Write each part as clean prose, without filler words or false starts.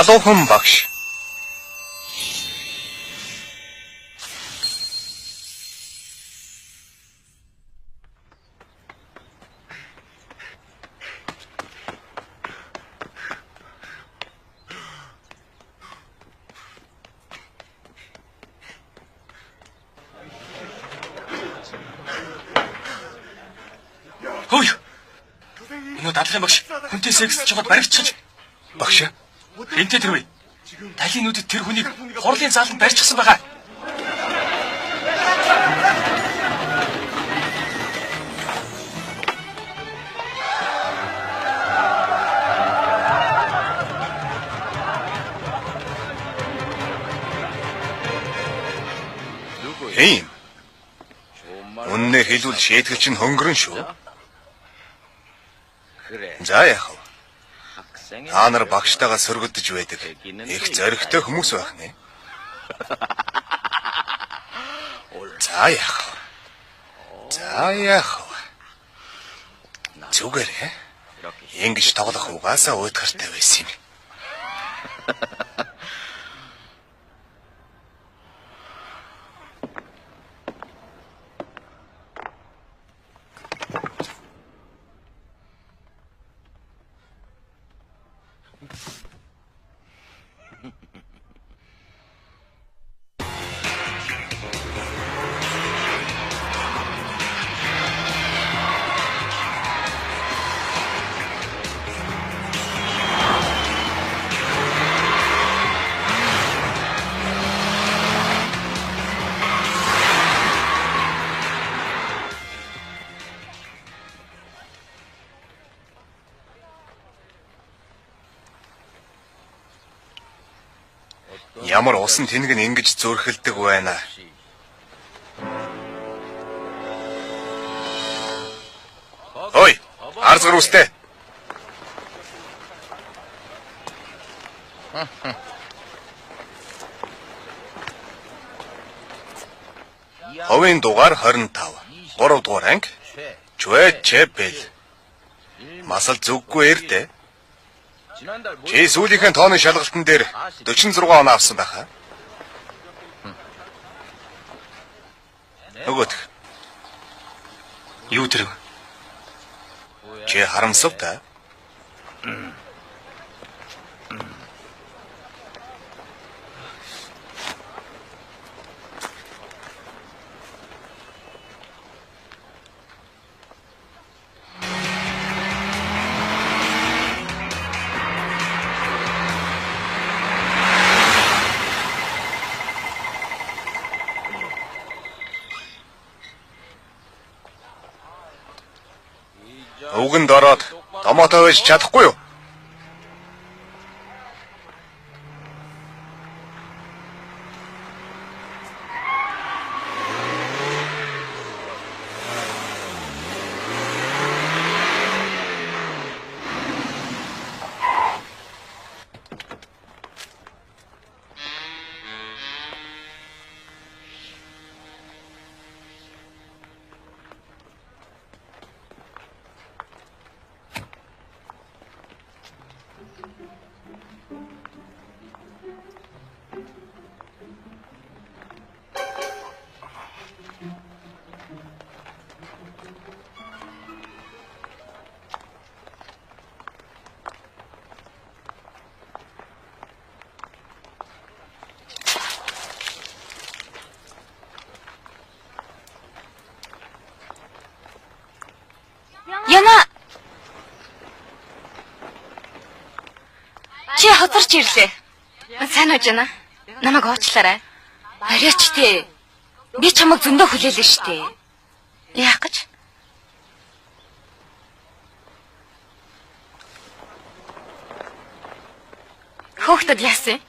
Залуухан багш. Хөөе. Энэ дадлын багш хүнтэй секс чогод баригдчихж. Багш. Хинтээ тэр вэ? Талын нүдэд тэр хүнийг хорлын зааланд барьчихсан байгаа. Эйм. Үннээ хэлвэл шийдгэл чинь хөнгөрөн шүү. За яах вэ? Та нар багштайгаа сөргөлдөж байдаг. Их зоригтой хүмүүс байх нэ. За яах вэ? Зүгээр ээ. Ингэж тоглох угаасаа уйдгартай байсан юм. Ямар усан тэнэг нь ингэж зөөрхөлдөг байна. Ой, арзгар үстэй. Ховын дугаар 25. 3 дугаар анги. Чвэ чэпэл. Масал зүггүй эрдэ. Чи сүүлийнхээ тооны шалгалтын дээр 46 оноо авсан байхаа. Нөгөөх. Юу тэр вэ? Чи харамсав та? Үгэнд ороод томоотой байж чадахгүй юу? Яна. Чи хоцорч ирлээ. Сайн уу Жана? Намайг уучлаарай. Арайч тий. Би чамайг зөндөө хүлээлээ штэ. Яах гэж? Хөөхдөд яасан?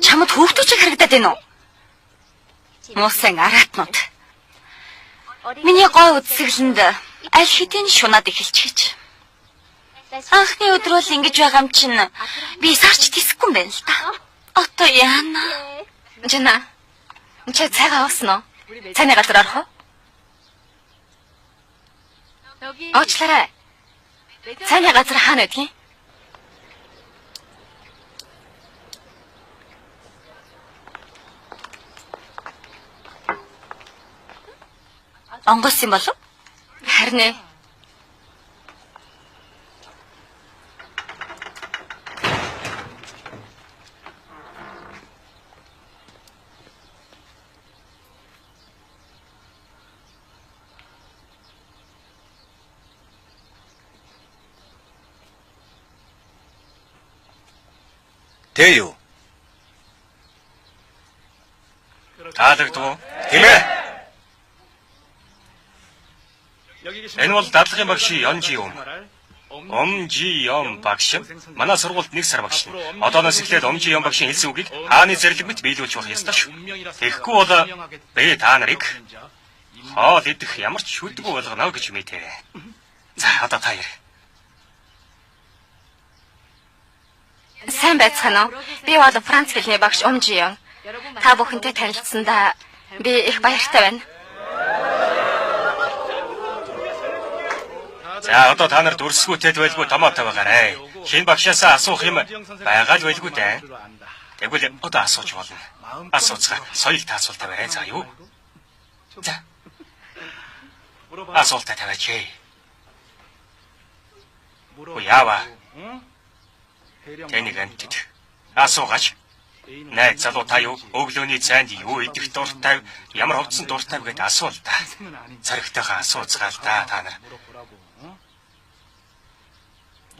Чамд хөөхтөж харагдаад байна уу? Муусан араатнууд. Миний гой үдсгэлэнд аль хэдийн шунаад эхэлчихэж. Анхны өдөр бол ингэж байгаа юм чинь би сарч тисэхгүй юм байна л та. Ото яана. Жана. Чи цайгаа уусан уу? Цайны газар орох уу? Уучлаарай. Цайны газар хаана байдгийг? Онгоц юм болов? Харин ээ. Тэ юу? Таалагдав уу? Тийм ээ. Энэ бол дадлагын багшийн Ёнжи юм. Омжи Юм багш. Манай сургуульд 1 сар багш. Одооноос эхлээд Омжи Юм багшийн хэлсэн үгийг хааны зэрлэг мэт биелүүлж болох ёстой шүү. Тэгэхгүй бол би та нарыг хоол идэх ямар ч шүдгүй болгоно гэж мэдээ. За одоо та яар. Сайн байцгаана уу? Би бол Франц хэлний багш Омжи Юм. Та бүхэнтэй танилцсандаа би их баяртай байна. За одоо та нар дүрсгүүтэй байлгүй томоотой байгаарай. Шинэ багшаасаа асуух юм байгаа л байлгүй дээ. Тэгвэл одоо асууж болно. Асууцгаа соёл таасуул тавиарай за юу? За. Асуултаа тавиач. Яава. Тэнийг антид асуугач. Найз залуу та юу өглөөний цайнд юу идэх дуртай, ямар хувцсан дуртай гэдээ асуул та. Царигтайхаа асууцгаал та нар.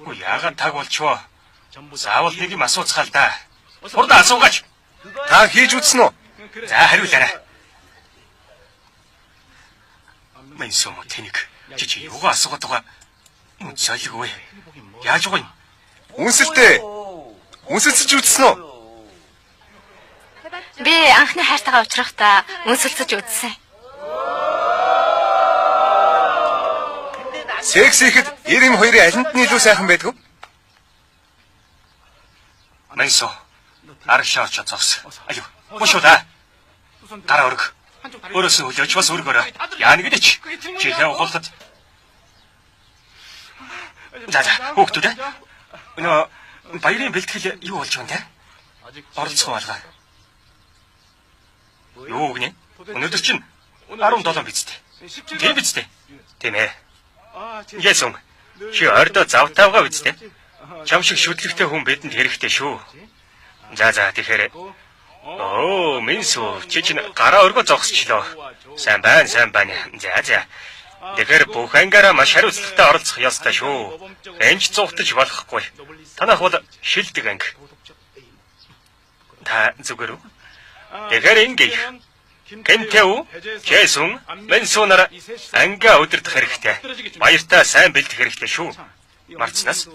Яагаад таг болчихвоо? Заавал нэг юм асууцгаал да. Хурдан асуугач. Та хийж үзсэн үү? За хариулаарай. Мэнсүм тэнийг чи юугаа асуугаад байгаа? Мөн солиггүй. Яаж вэ? Үнсэлтэй. Үнсэлцэж үзсэн үү? Би анхны хайртайгаа уулзрахдаа үнсэлцэж үзсэн. Секс ихэд 92-ийн алинд нь илүү сайхан байдгүй? Мэнсү. Аршаач цогс. Аюу. Мошода. Гараа өрг. Өөрөөсөө хөлөөч бас өргөөрэй. Яа нэг дэч. Чи яа ухалхад. За хүүхдүүд ээ. Өнөө баярын бэлтгэл юу болж байна те? Оролцох байлгаа. Юу гинэ? Өнөөдөр чинь 17 биз дээ. Тийм биз дээ. Тийм ээ. Ясон. Чи ордоо завтаагаа биз дээ. Чам шиг шүтлэгтэй хүн бидэнд хэрэгтэй шүү. За тэгэхээр Минсү чи чинь гараа өргө зогсчлоо. Сайн байна. За. Тэгэхээр бүх ангаараа маш хариуцлагатай оролцох ёстой шүү. Энч зугтаж болохгүй. Танах бол шилдэг анги. Та зүгээр үү? Тэгэхээр ингээ. Кэнтэв, Джэйсон, Мэнсү нар ангиа удирдах хэрэгтэй. Баяртаа сайн бэлдэх хэрэгтэй шүү. Марцнаас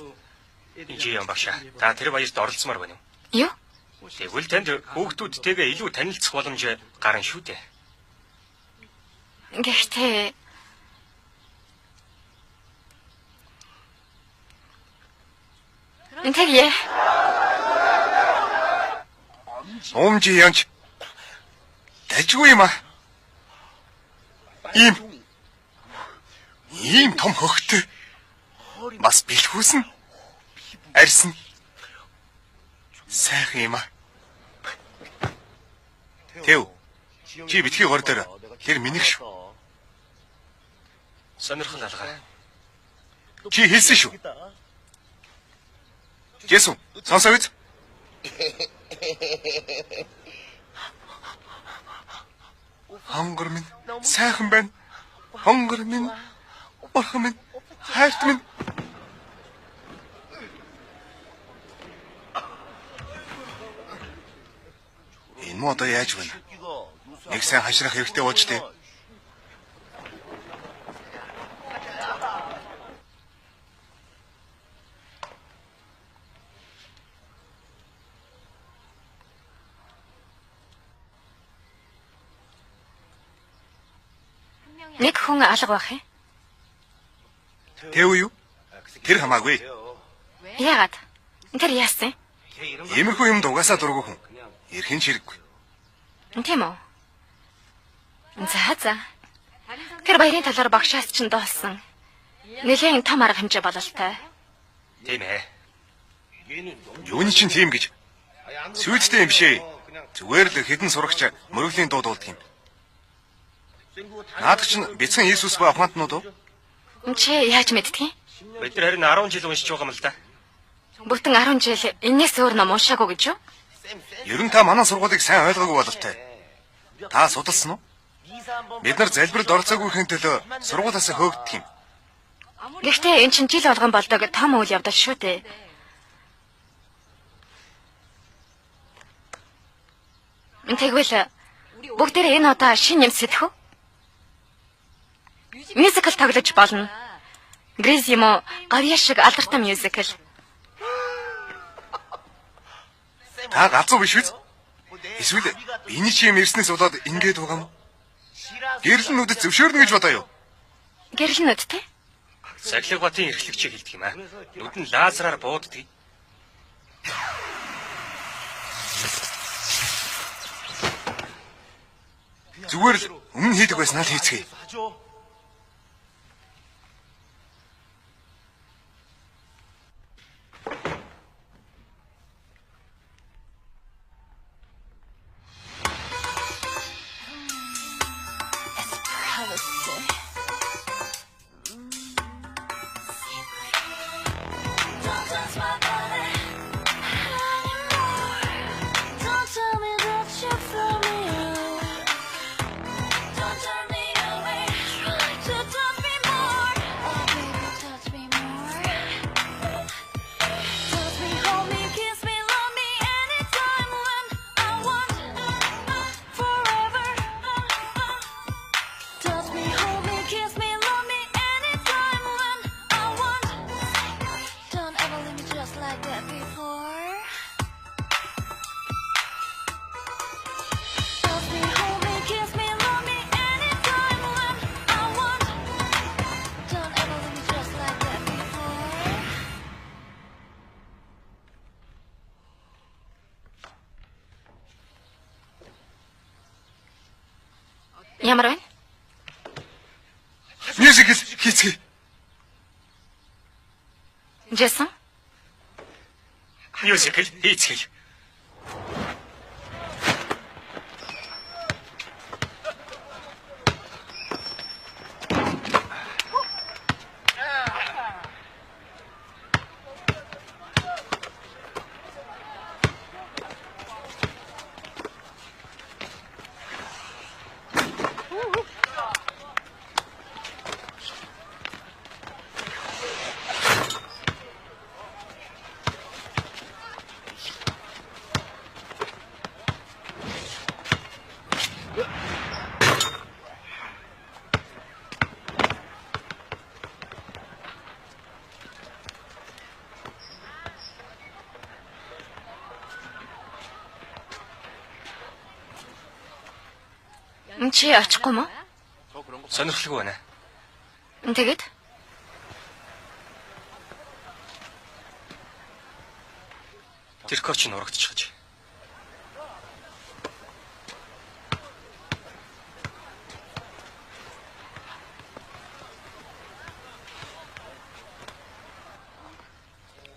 Юм багшаа. Та тэр баярт оролцмоор байна уу? Юу? Тэгвэл танд хүүхдүүдтэйгээ илүү танилцах боломж гарна шүү дээ. Гэхдээ Энтэйе. Омжи Янч. Дажгүй юм аа. Ийм том хөхтэй. Бас бэлхүүсэн. Арьсан. Сайхан юм аа. Тэв. Чи битгий гор дээр тэр минийх шүү. Сонирхол алгаа. Чи хэлсэн шүү. Джэйсон, сонсоо үз. Хонгор минь сайхан байна. Хонгор минь, бурхан минь, хайрт минь. Энэ муу одоо яаж байна? Нэг сайн хашрах хэрэгтэй болж тээ. Нэг хүн алга байх юм. Тэв юу? Тэр хамаагүй. Яагаад? Тэр яасан? Иймэрхүү юм дугаасаа дургүй хүн. Ирхэн чирэггүй. Тийм үү? За. Тэр баярын талаар багшаас ч доолсон. Нэлийн том арга хэмжээ бололтой. Тийм ээ. Юуны чинь тийм гэж. Сүйдтэй юм бишээ. Зүгээр л хідэн сурагч мөрөглийн дуу дуулдаг юм. Наад чинь бяцхан Иесус ба ухаантнууд уу? Чи яаж мэддэг юм? Бид нар харин 10 жил уншиж байгаа юм л да. Бүтэн 10 жил энэс өөр ном уншаагүй гэж юу? Ер нь та манай сургуулийг сайн ойлгоогүй бололтой. Та судалсан уу? Бид нар залбиралд оролцоогүйхэн төлөө сургуулиас хөөгддөг юм. Гэхдээ эн чинь жил болгон болдог том үйл явдал шүү дээ. Тэгвэл бүгдээ энэ удаа шинэ юм сэтгэв үү? Мюзикл тоглож болно. Грэз юм уу? Гавьяа шиг алдартай мюзикл. Та галзуу биш үү? Эсвэл биний чи юм ирснээс болоод ингэж байгаа юм уу? Гэрлэнүүдэд зөвшөөрнө гэж бодоо юу? Гэрлэнүүд те? Сахилга батын эрхлэгчийг хэлдэг юм аа. Нүд нь лазераар бууддаг. Зүгээр л өмнө хийдэг байснаа л хийцгээе. Ямар байна? Мюзикл хийцгээе. Джейсон? Мюзикл хийцгээе. Чи очихгүй мó? Сонирхолтой байна. Тэгээд Тэр коч нь урагдчихж.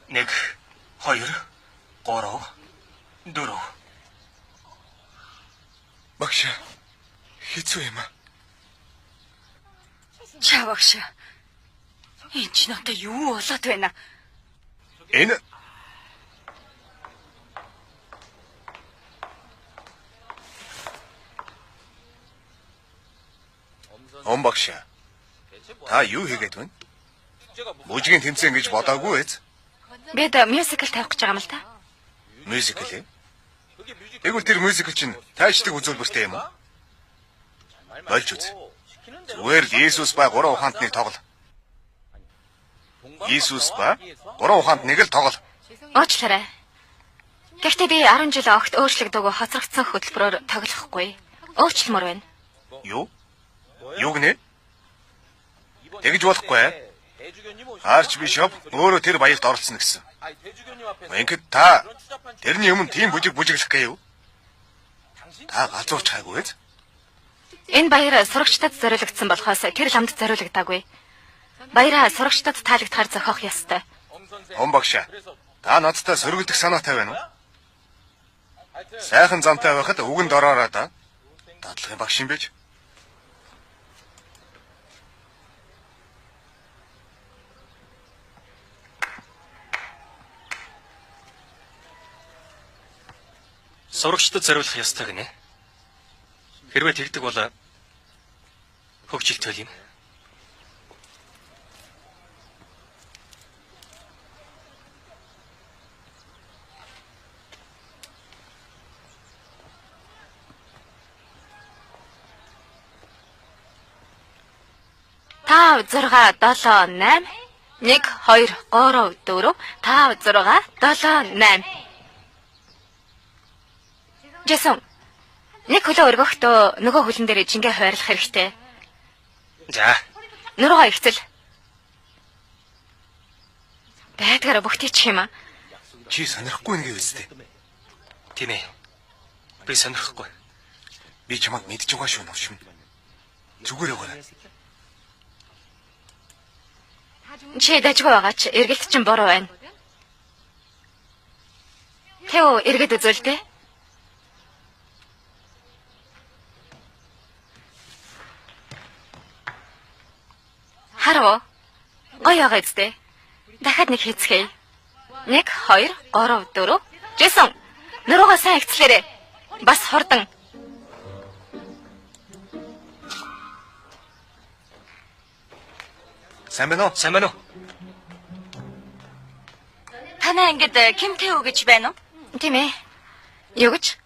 Нэг, хоёр, гурав, дөрөв. Багш хэцүү юм аа. чавагш. Энд ч надад юу болоод байна? Энэ Омбагш. Та юу хийгээд байна? Мужигийн тэмцээн гэж бодоогүй ээ. Бид мюзикл тавих гэж байгаа юм л та. Мюзикл ээ? Тэгвэл тэр мюзикл чинь тайчдаг үзүүлбэртэй юм уу? Болж үз. Зүгээр л Иесус ба гурван ухаантныг тоглол. Иесус ба гурван ухаанд нэг л тоглол. Уучлаарай. Гэхдээ би 10 жил огт өөрчлөгдөөгүй хоцрогдсон хөтөлбөрөөр тоглохгүй. Уучлмаар байна. Юу? Юу гинэ? Тэгж болохгүй. Арчбишоп өөрөө тэр баярт оролцсон гэсэн. Ингээд та тэрний өмнө тийм бүжиглэх гээ юу? Та галзууч хайгүй ээ. Энэ баяр сурагчдад зориулагдсан болохоос тэр ламд зориулагдаагүй. Баяраа сурагчдад таалагдахаар зохиох ёстой. Омбагш. Та надтай сөргөлдөх санаатай байна уу? Сайхан замтай байхад үгэнд ороороо да. Дадлахын багш юм биш. Сурагчдад зориулах ёстой гинэ. Хэрвээ тэгдэг бол хөгжилт хөл юм. Тав 6 7 8 1 2 3 4 5 6 7 8 Джэсон нэг хөлөө өргөхдөө нөгөө хөлн дээр жингээ хойрлох хэрэгтэй. За. Нуруугаа ихцэл. Байдгаараа бүгтий чих юм аа. Чи сонирхгүй нэг үстэй. Тийм ээ. Би сонирхгүй. Би чамайг мэдж байгаа шүү навшин. Зүгээр яваарай. Чи дажгүй байгаа ч эргэлт чинь буруу байна. Тэв эргэд үзүүлдэ. Харав. Гоё байгаа зү. Дахиад нэг хийцгээе. 1 2 3 4 Джэсон нуруугаа сайн ихцлээрэй. Бас хордон. Сайн байна уу? Сайн байна уу? Танаа ингэдэ Кимтэв гэж байна уу? Тийм ээ. Юу гэж?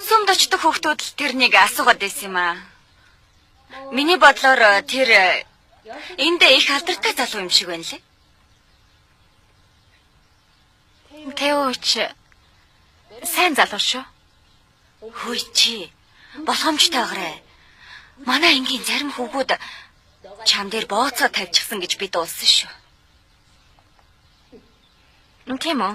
Сумд очдог хүүхдүүд л тэрнийг асуугаад байсан юм аа. Миний бодлоор тэр эндээ их алдартай залуу юм шиг байна лээ. Тэвч сайн залуу шүү. Хөөе чи болгоомжтойгоорой. Манай ангийн зарим хүүгүүд чам дээр бооцоо тавьчихсан гэж би дууссан шүү. Тийм үү?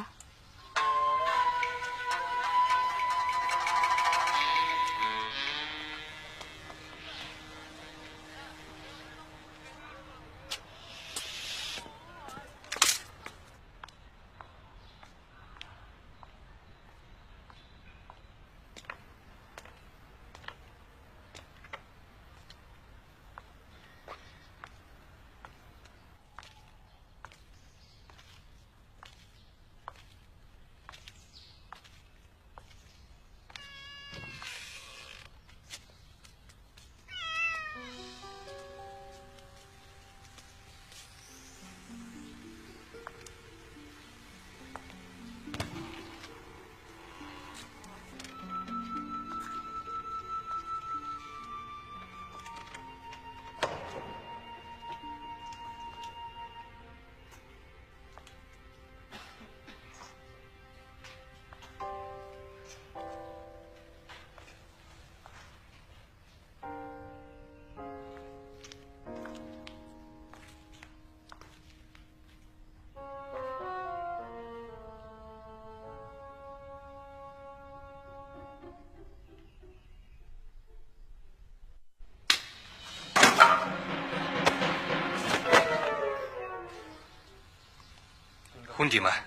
Хүнд юм аа.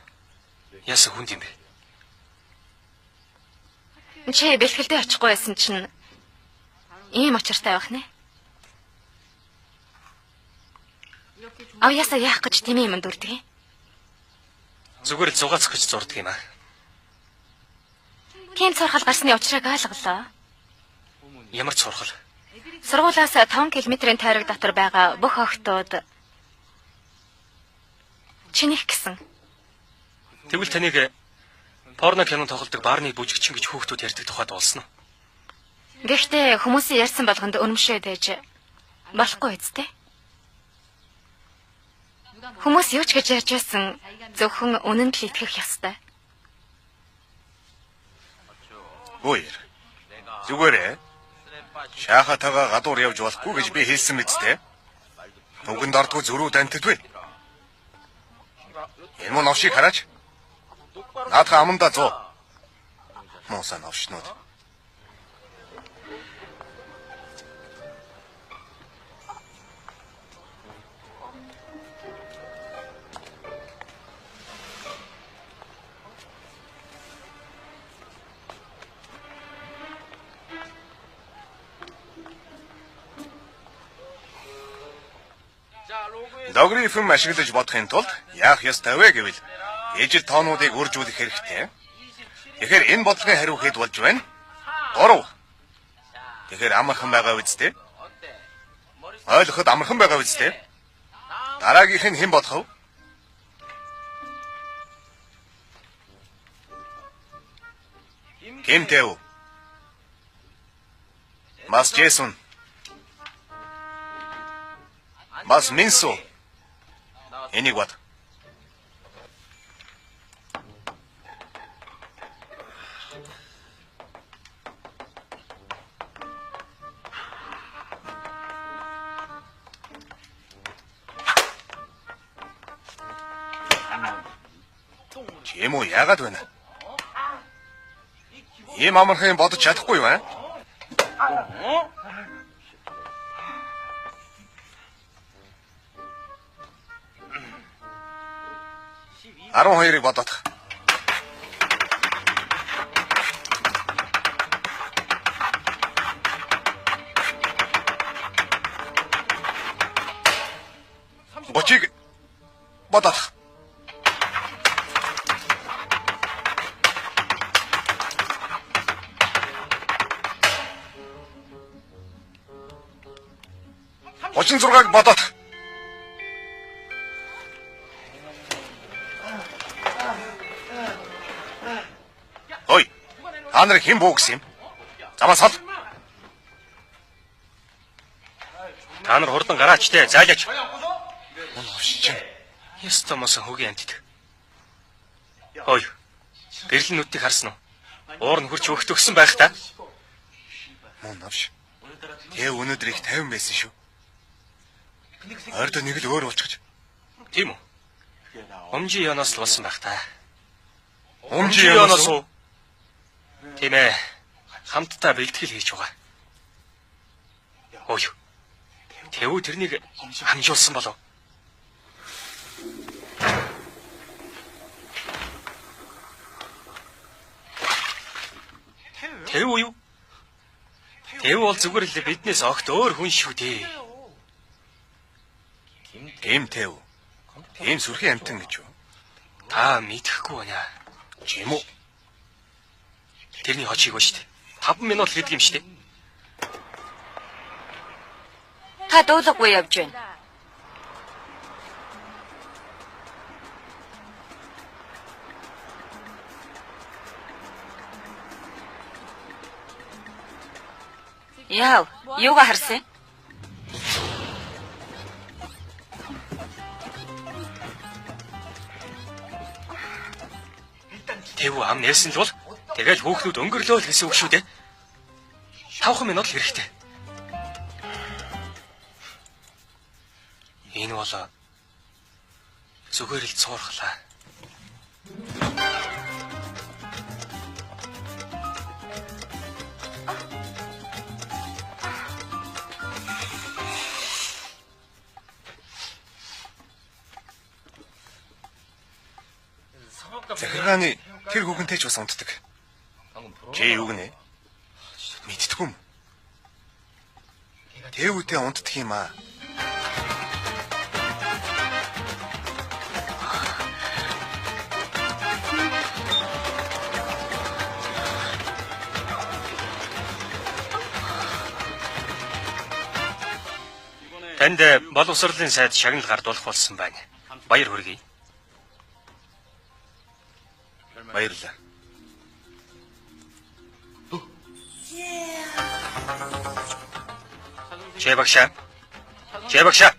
Яасан хүнд юм бэ? Чи бэлтгэлдээ очихгүй байсан чинь ийм очиртай байх нэ. Авьяасаа яах гэж тийм юм дүрдэг юм? Зүгээр л зугаацах гэж зурдаг юм аа. Тийм цорхол гарсны учрыг ойлголоо. Ямар ч сурхал. Сургуулаас 5 км-ийн тойрог дотор байгаа бүх охтууд чинийх гэсэн. Тэгвэл таныг порно кино тоглодог баарны бүжигчин гэж хүүхдүүд ярьдаг тухайд уулсан уу? Гэхдээ хүмүүсийн ярьсан болгонд өнөмшөөд ээж болохгүй үсттэй. Хүмүүс юу ч гэж ярьж байсан зөвхөн үнэнд л итгэх ёстой. Уур. Зүгээрээ. Шаахатаага гадуур явж болохгүй гэж би хэлсэн мэт те. Нүгэнд ардгүй зөрүү дантдгүй. Энэ мөн навшиг хараач. Наадха аманда зоо. Моса навшнууд. Логарифм ашиглаж бодохын тулд яах ёстой вэ гэвэл ижил тоонуудыг үржүүлэх хэрэгтэй. Тэгэхээр энэ бодлогын хариу хэд болж байна? 3. Тэгэхээр амархан байгаа үсттэй. Ойлгоход амархан байгаа үсттэй. Дараагийнх нь хэн болох вэ? Ким Тэв. Мас Джейсон. Мас Минсо. Энийг бод. Чимо яагаад байна? Ийм амархан бодож чадахгүй юу аа? 12-ыг бодоод. Бочиг бодоод. Бочин 6-ыг бодоод. Ой. Та нар хэн буу гэсэн юм? Замаа сал. Та нар хурдан гараач те, зайлаач. Мөн овшиж. Ястомос хөгийн антид. Ой. Гэрэл нүдийг харсан уу? Уур нь хурч өгт өгсөн байх та. Мөн овш. Тэ өнөөдөр их 50 байсан шүү. Ойрдоо нэг л өөр болчихж. Тийм үү? Өмжи яноос л болсон байх та. Өмжи яноос уу? Тийм ээ. Хамтдаа бэлтгэл хийж байгаа. Ой. Тэв тэрнийг хамжуулсан болов. Тэв үү? Тэв бол зүгээр л биднээс огт өөр хүн шүү дээ. Ким Тэв. Тийм сүрхийн амтан гэж юу? Та мэдэхгүй байна. Чимо. Тэрний хочийг ба штэ. 5 минут л гэдэг юм штэ. Та дуулахгүй явж байна. Яав, юугаа харсан? Тэв ам нээсэн л бол тэгэл хүүхнүүд өнгөрлөө л гэсэн үг шүү дээ. 5 минут л хэрэгтэй. Энэ бол зүгээр л цуурхлаа. Захиргааны тэр хүүхэнтэй ч бас унтдаг. Чи юу гэнэ? Мэдтгүй юм. Тэвүүтэй унтдаг юм аа. Танд боловсролын сайд шагнал гардуулах болсон байна. Баяр хүргэе. Баярлалаа. Чэбагша. Чэбагша.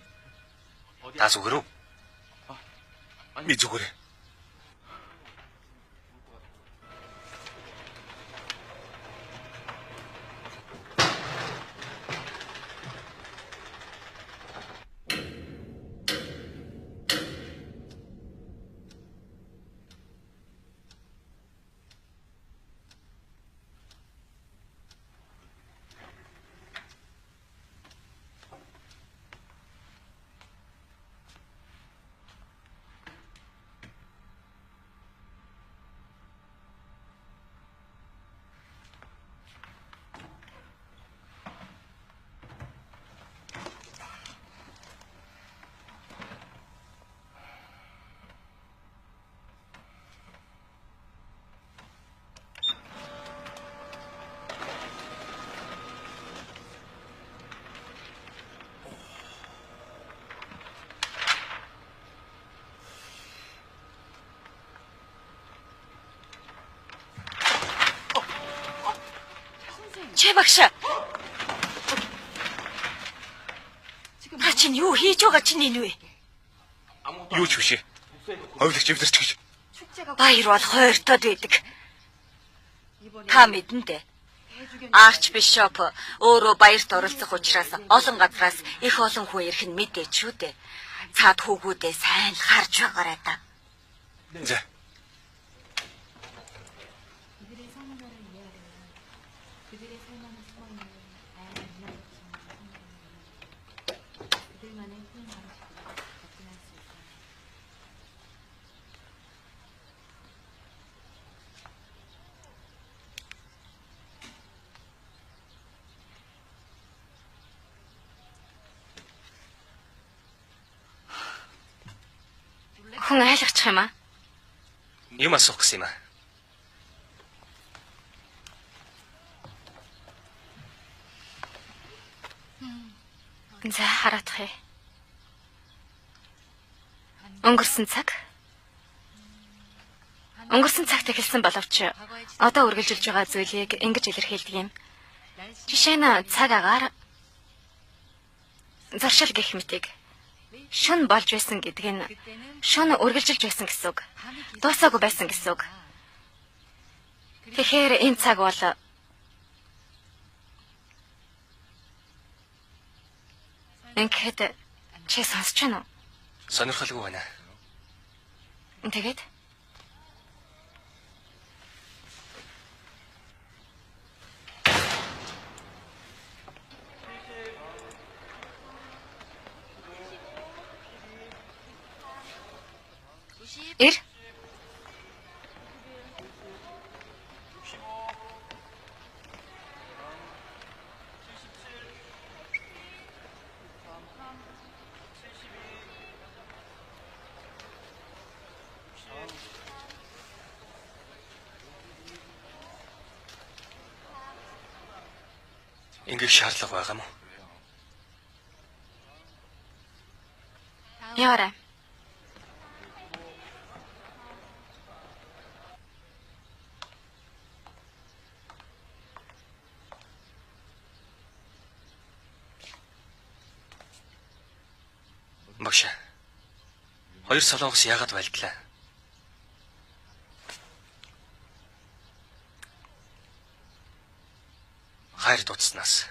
Та зүгээрөө. Би зүгээр. Чи багш. Та чинь юу хийж байгаа чинь энэ вэ? Юу ч биш. Ховлогч эвдэрч гэж. Баяр бол хойртоод байдаг. Та мэдэн дээ. Арчбишоп өөрөө баярт оролцох учраас олон газраас их олон хүн ирэх нь мэдээч шүү дээ. Цаад хүүгүүдээ сайн л харж байгаарай та. За. Хүн айлгачих юм аа. Юм асуух гэсэн юм аа. За хараадах юм. Өнгөрсөн цагт эхэлсэн боловч одоо үргэлжилж байгаа зүйлийг ингэж илэрхийлдэг юм. Жишээ нь цаг агаар заршил гэх мэтийг шүн болж байсан гэдэг нь шүн үргэлжилж байсан гэсэн үг. Дуусаагүй байсан гэсэн үг. Тэгэхээр энэ цаг бол ингээд чи сонсч байна уу? Сонирхолгүй байна. Тэгээд ир Ингээх шаардлага байгаа мó? яваарай. Багш. Хоёр солонгос яагаад байлдлаа? Хайр дуцснаас.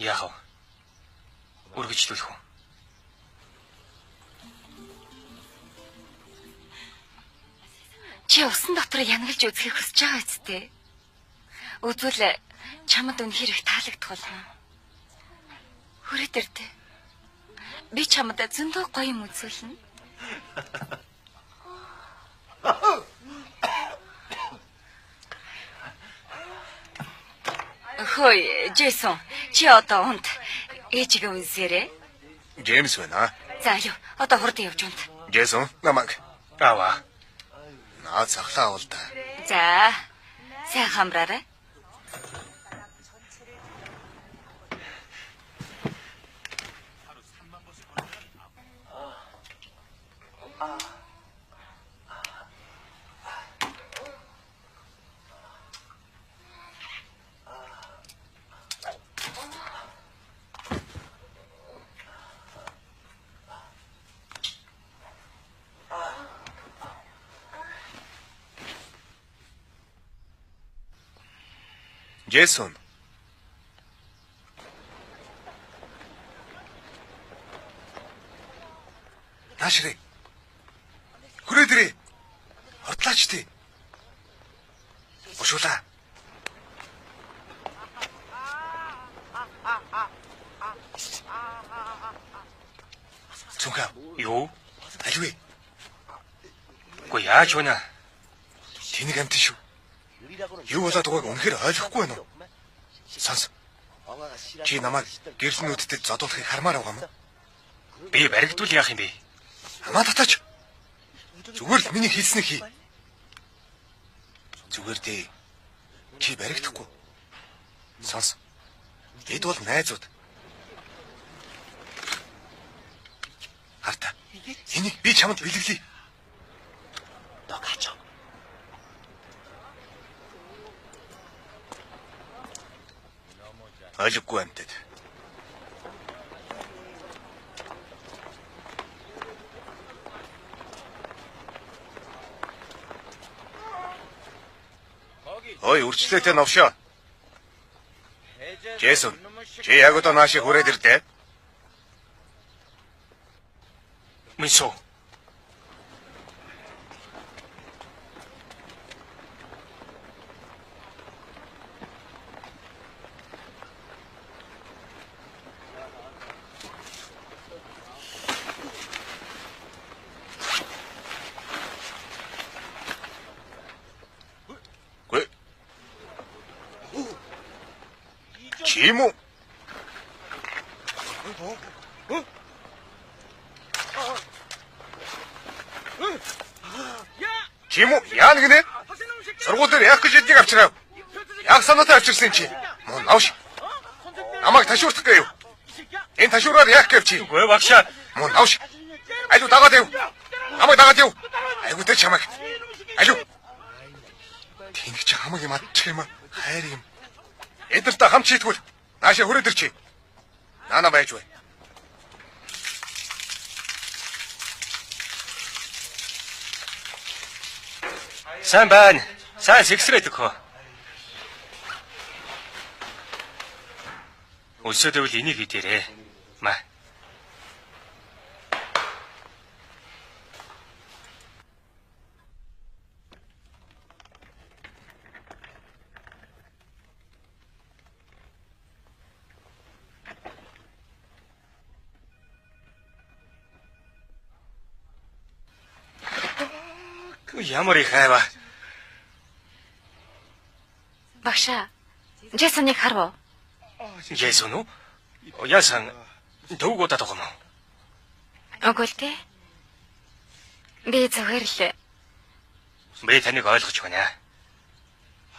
Яах вэ? Үргэлжлүүлэх үү? Чи усан дотор янгалж үзхийг хүсэж байгаа үсттэй. Үзвэл чамд үнэхээр их таалагдах болно. Хүрээд ирдэ. Би чамд зөндөө гоё юм үзүүлнэ. Хөөе, Джейсон. Чи одоо унт ээжигээ үнсээрээ. Джеймс байна. За юу, одоо хурдан явж унт. Джейсон, намайг Аваа. наад сахлаа авал та. За. Сайн хамраарай. Джейсон. Наашрыг. Хүрээдрээ. Ордлаач тий. Ушуулаа. Цүнхаа. Юу? Аливаа. Үгүй яаж вэ нэ? Тэнийг амтэн шүү. Юу болоод байгааг үнэхээр ойлгохгүй байна уу? Сонс. Чи намайг гэрлэнүүдтэй зодуулахыг хармаар байгаа юм уу? Би баригдвал яах юм бэ? Хамаа татаач. Зүгээр л миний хэлснийг хий. Зүгээр дээ. Чи баригдахгүй. Сонс. Эд бол найзууд. Харта. Энийг би чамд бэлгэлье. Догаач. Ойлгохгүй амтад. Ой, үрчлээтэй новшоо. Джейсон, чи яг одоо наашиг хүрээд ирдэ. Мисо. Чи юм уу? Чи юм уу? Яа нэгнэ? Сургууль дээр яах гэж эднийг авчирав? Яг санаатай авчирсан чи. Мөн авш. Намайг ташуурдах гээв. Энэ ташуураар яах гэв чи? Үгүй багшаа. Мөн авш. Алуу дагаад яв. Намайг дагаад яв. Айгуу тэ чамайг. Алуу. Тэнийг чи хамаг юм адчих юм аа. Хайр юм. Эдэртэ хамт шийтгүүл. Наашаа хүрээд ир чи. Наана байж бай. Сайн байна. Сайн сэгсрээд өгөө. Өсөөдөл энийг хийдэрээ. Маа. Ямар их хайва. Багшаа. Джейсоныг харав. Джейсон уу? Яасан төвгөө татах юм уу? Үгүй л дээ. Би зүгээр л Би таныг ойлгож байна.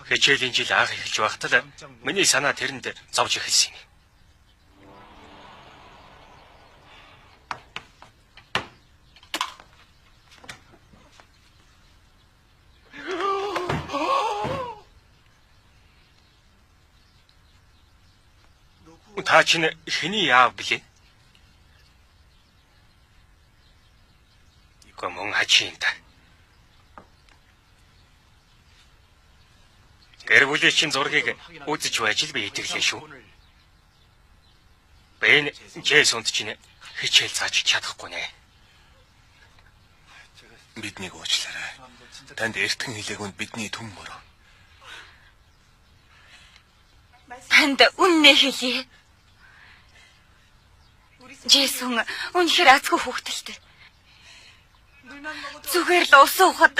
Хичээлийн жил анх эхэлж байхдаа л миний санаа тэрэнд зовж эхэлсэн юм. Та чинь хэний яав блэ? Ико мөн хачийн та. Гэр бүлийн чинь зургийг үзэж байж л би итгэлээ шүү. Бэн Джейсонд чинь хичээл зааж чадахгүй нэ. Биднийг уучлаарай. Танд эртхэн хэлээгүнд бидний түн мөрөө. танд үннээ хэлье. Джейсон үнэхээр азгүй хүүхдэлтэй. Зүгээр л ус уухад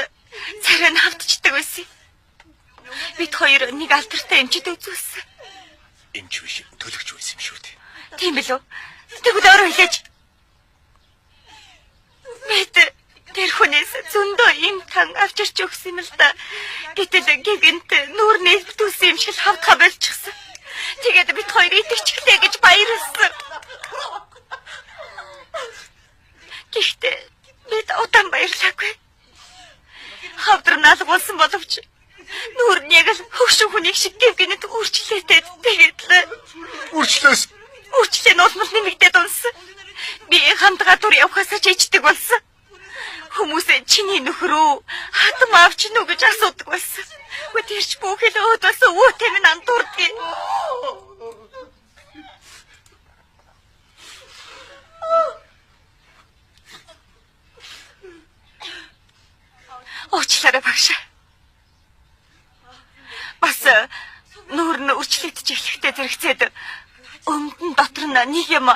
царай нь хавтчдаг байсан. Бид хоёр нэг алдартай эмчид үзүүлсэн. Эмч биш, төлөгч байсан юм шүү дээ. Тийм билүү? Тэгвэл өөрөө хэлээч. Бид тэр хүнээс зөндөө имтхан авчирч өгсөн юм л да. Гэтэл гэгэнт нүүр нээлтүүлсэн юм шиг хавтгаа болчихсон. Тэгээд бид хоёр итгэжлээ гэж баярлсан. Гэхдээ бид удаан баярлаагүй. Хавдар наалгуулсан боловч нүүр нь яг л хөвшин хүнийг шиг гэгэнт үрчлээтэй тэгээд л үрчлээ нь улмал нэмэгдээд унсан. Би хамтгаа дур явахаас чийждэг болсон. Хүмүүсээ чиний нөхрөө хатам авч нү гэж асуудаг байсан. Тэгэхгүй тэрч бүхэл өөдөөс өвөтэй минь андуурдгийг. Уучлаарай багш. Бас нүүр нь үрчлэгдэж эхлэхдээ зэрэгцээд өмдөн дотор нь нэг юм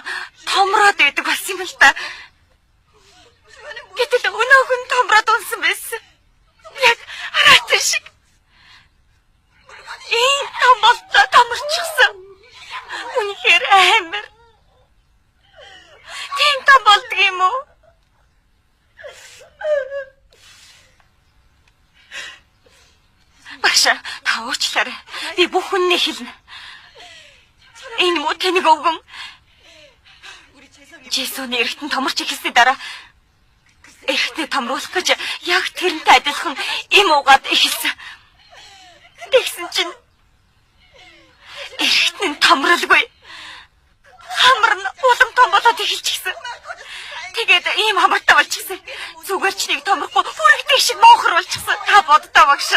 томроод байдаг болсон юм л та. Гэтэл өнөөх нь томроод унсан байсан. Яг хараатан шиг. Ийм том болтой томорчихсан. Үнэхээр амар. Тийм том болдго юм уу? Багш, та уучлаарай. Би бүх үннийг хэлнэ. Энэ муу тэнийг өгөн. Жисүний эргэтэн томорч ихсний дараа эргэтний томруулах гэж яг тэрнтэй адилхан им угаад эхэлсэн. Тэгсэн чинь эргэтний томролгүй. Хамар нь улам том болоод эхэлчихсэн. Тэгээд ийм хамартай болчихсон. Зүгээр ч нэг томрохгүй хүрэгтэй шиг моохор болчихсон. Та боддоо багш.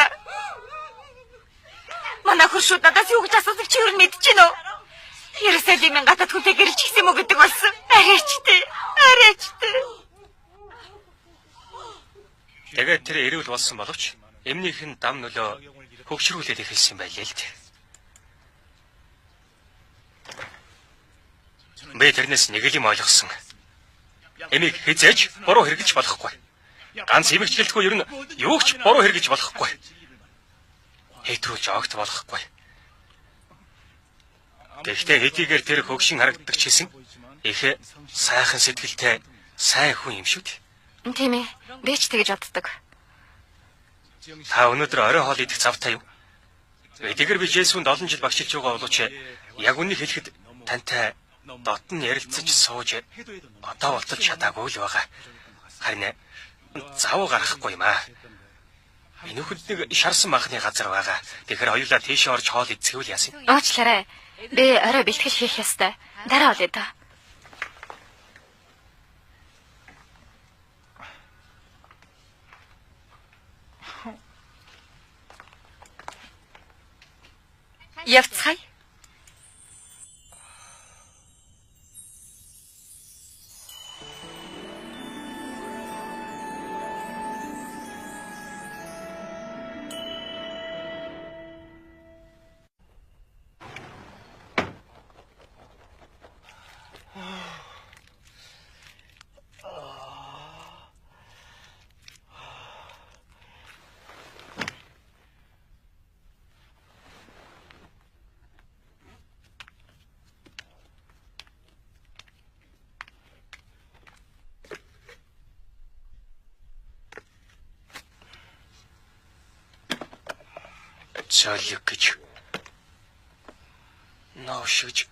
Манай хуршууд надаас юу гэж асуудаг чи юу мэдэж гинөө? Ерөөсөө минь гадаад хүнтэй гэрэлж гисэн мө гэдэг болсон. Арайчтэй. Тэгээд тэр эрүүл болсон боловч эмнийх нь дам нөлөө хөгшрүүлээд эхэлсэн байлээ л дээ. Би тэрнээс нэг юм ойлгосон. Эмийг хизээж буруу хэрэглэж болохгүй. Ганц эмэгчлэлтгүй ер нь юу ч буруу хэрэглэж болохгүй. Хэтрүүлж огт болохгүй. Гэхдээ хэдийгээр тэр хөгшин харагддаг ч гэсэн их сайхан сэтгэлтэй сайн хүн юм шүү дээ. Тийм ээ. Би ч тэгж боддог. Та өнөөдөр орой хоол идэх завтай юу? Эдгээр би Жесүнд олон жил багшилж байгаа боловч яг үнийг хэлэхэд тантай дотн ярилцаж сууж одоо болтол чадаагүй л байгаа. Харин зав гарахгүй юм аа. Энэ хүнд нэг шарсан махны газар байгаа. Тэгэхээр хоёулаа тийшээ орж хоол идсгэвэл яасан? Уучлаарай. Би орой бэлтгэл хийх ёстой. Дараа олъё да. Явцгаая. Цаалик гэж наушиж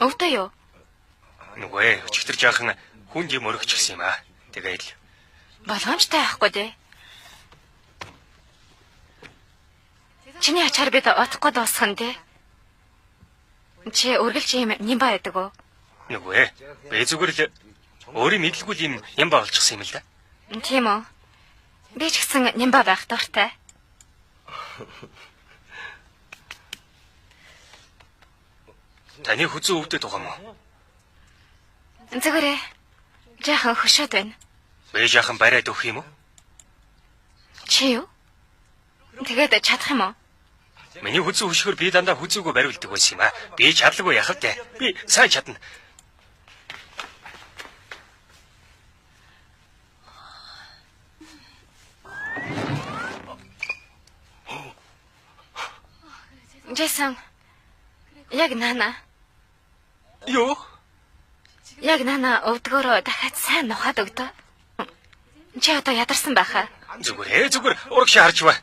Өвдөө юу? нүгэ өчтөр жаахан хүнд юм өргөчихсөн юм аа. Тэгээд Болгоомжтой байхгүй дээ. Чиний ачаар бид отохгүй дуусган дээ. Чи үргэлж юм нямба байдаг уу? нүгэ би зүгээр л өөрийн мэдлгүй юм болчихсон юм л да. Тийм үү? Би ч гэсэн нямба байх дуртай. Таны хүзүү өвдөд байгаа мó? Зүгээрээ. Жаахан хөшөөд байна. Би жаахан бариад өгөх юм уу? Чи юу? Тэгээд чадах юм уу? Миний хүзүү хөшгөр би дандаа хүзүүгөө бариулдаг байсан юм аа. Би чадлагүй яхав дээ. Би сайн чадна. Джейсон. Яг наана. Юу? Яг наана өвдгөөрөө дахиад сайн нухаад өгдөө. Чи одоо ядарсан байхаа. зүгээр урагш харж ба.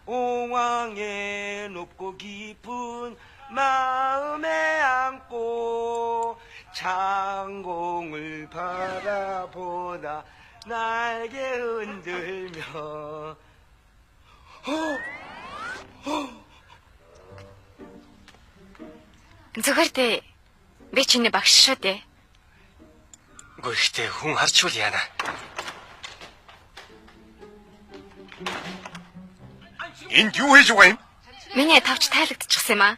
옹왕의 높고 깊은 마음에 안고 창공을 바라보다 날개 흔들며 Зүгээр дээ. Би чиний багш шүү дээ. Үгүй ихтэй хүн харчвал яана. Энд юу хийж байгаа юм? Миний тавч тайлагдчихсан юм аа.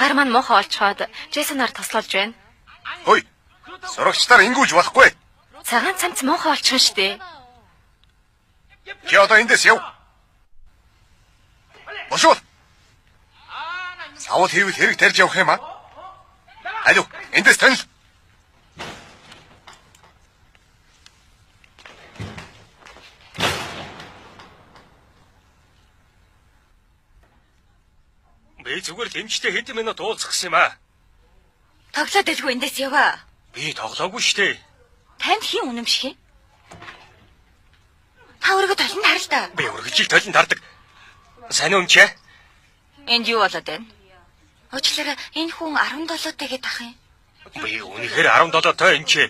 Гар маань муухай олцоход Джейсонаар тослолж байна. Хөөе. Сурагчдаар ингүүж болохгүй. Цагаан цамц муухай олчихно шүү дээ. Чи одоо эндээс яв. Бошоо. Савд хийвэл хэрэг тарьж явах юм аа. Алуу, эндээс танил. Би зүгээр л эмчтэй хэдэн минут уулзсан юм аа. Тоглоод илгүй эндээс яваа. Би тоглоогүй штэ. Танд хин үнэмших юм? Та өөрийгөө толинд харал та. Би өргөжийг толинд хардаг. Сайн уу эмчээ? Энд юу болоод байна? Уучлаарай, энэ хүн 17 тагээд ах юм. Би үнэхээр 17 тоо эмчээ.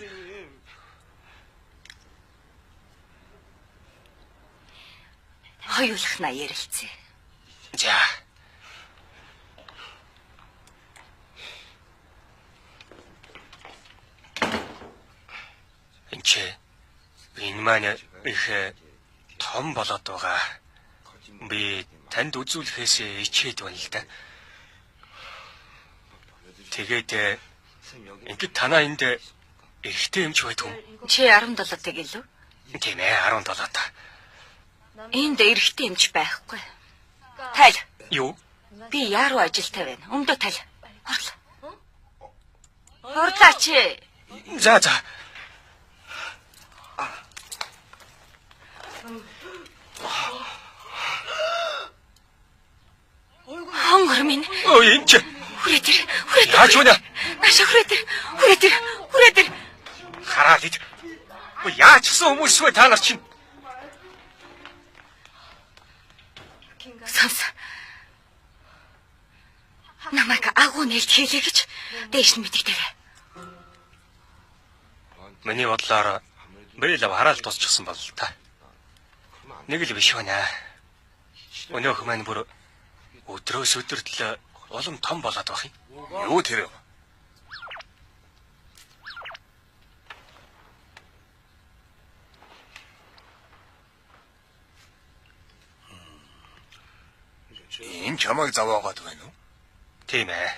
Хоёулах на ярилцъя. За. Эмчээ. Энэ маань их том болоод байгаа. Би танд үзүүлэхээс ичээд байна л да. Тэгээд ингээд танаа энд эрэгтэй эмч байдаг юм. Чи 17 тагийг лөө? Тийм ээ 17 та. Энд эрэгтэй эмч байхгүй. Тайл. Юу? Би яаруу ажилтай байна. Өмдөө тайл. Хорлоо. Хорлоо чи. За за. Хонгор минь. Ой эмч. Хүрээдэр. Яаж вэ? Наша хүрээдэр. Хараад ид. Ой яаж гисэн хүмүүс вэ та нар чинь? Сонс. Намайг агуу нэлт хийлээ гэж дээш нь мэдэгдэрээ. Миний бодлоор бэлэв хараал тусчихсан бол та. Нэг л биш байна. Өнөөх маань бүр өдрөөс өдөрт улам том болоод байх юм. Юу тэр юм? Энэ чамайг заваагаад байна уу? Тийм ээ.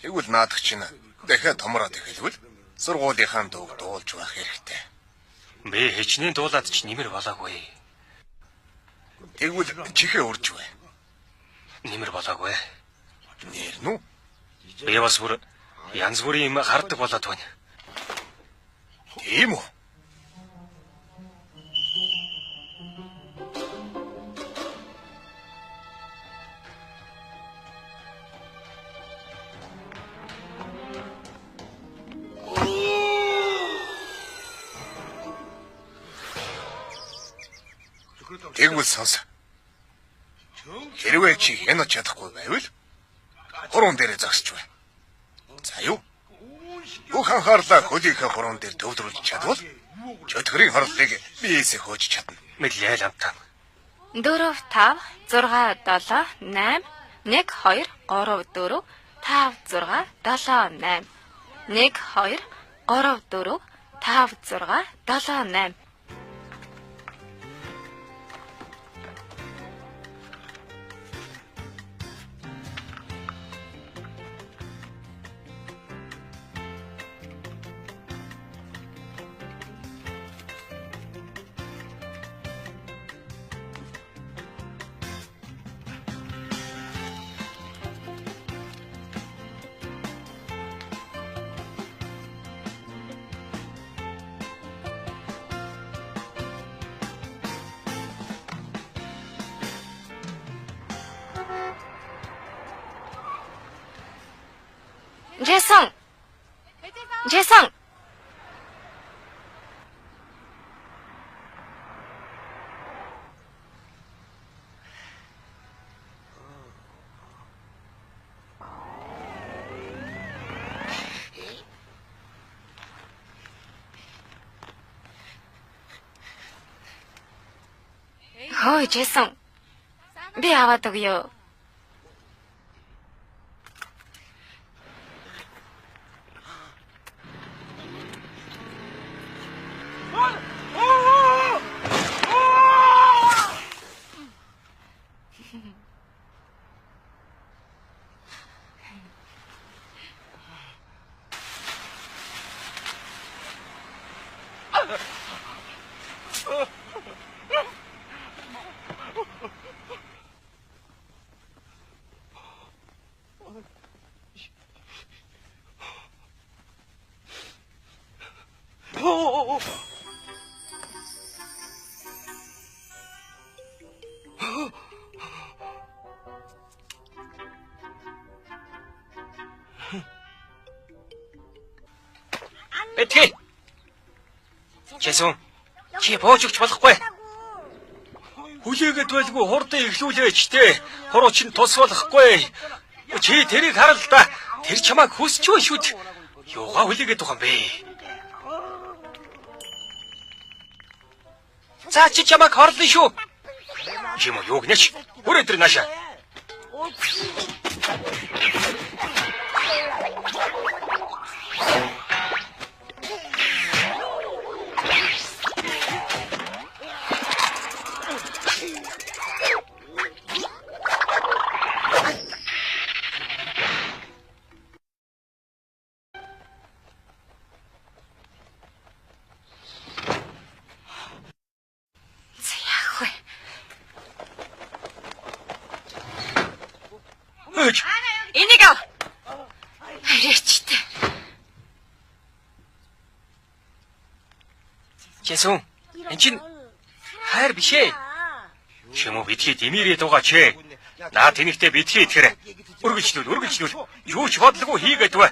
Тэгвэл наадах чинь дахиад томроод эхэлвэл сургуулийнхаа дууг дуулж байх хэрэгтэй. Би хичнээн дуулаад ч нэмэр болоогүй. Тэгвэл чихээ урж бай. Нэмэр болоогүй. Нэр нү? Би бас бүр янз бүрийн юм хардаг болоод байна. Тийм үү? Тэгвэл сонс. Хэрвээ чи хянаж чадахгүй байвал хуруунд дээр зогсож бай. За юу? Бүх анхаарлаа хөлийнхээ хуруунд дээр төвлөрүүлж чадвал чөтгөрийн хорлолыг биеэсээ хөөж чадна. Мэдлээ л амтаа. 4 5 6 7 8 1 2 3 4 5 6 7 8 1 2 3 4 5 6 7 8 Джейсон. Хөөе, Джейсон. Би аваад өгье. Бэтгий. Жэсэн. Чи бууж өгч болохгүй. Хүлээгээд байлгүй хурдан ихлүүлээч дээ. Хурууч нь тус болохгүй. Чи тэрийг харал да. Тэр чамайг хүсч байна шүү дээ. Юугаа хүлээгээд байгаа юм бэ? За чи чамайг хорлоо шүү. Чи мо юу гэнэч? Хүрээ тэр наашаа. Энийг ав. Арайчтай. Жэсэн. Энд чинь хайр биш ээ. Чимөө битгий дэмэрээ дугаач ээ. Наа тэнэгтээ битгий итгэрэ. Үргэлжлүүл. Юу ч бодлого хийгээд бай.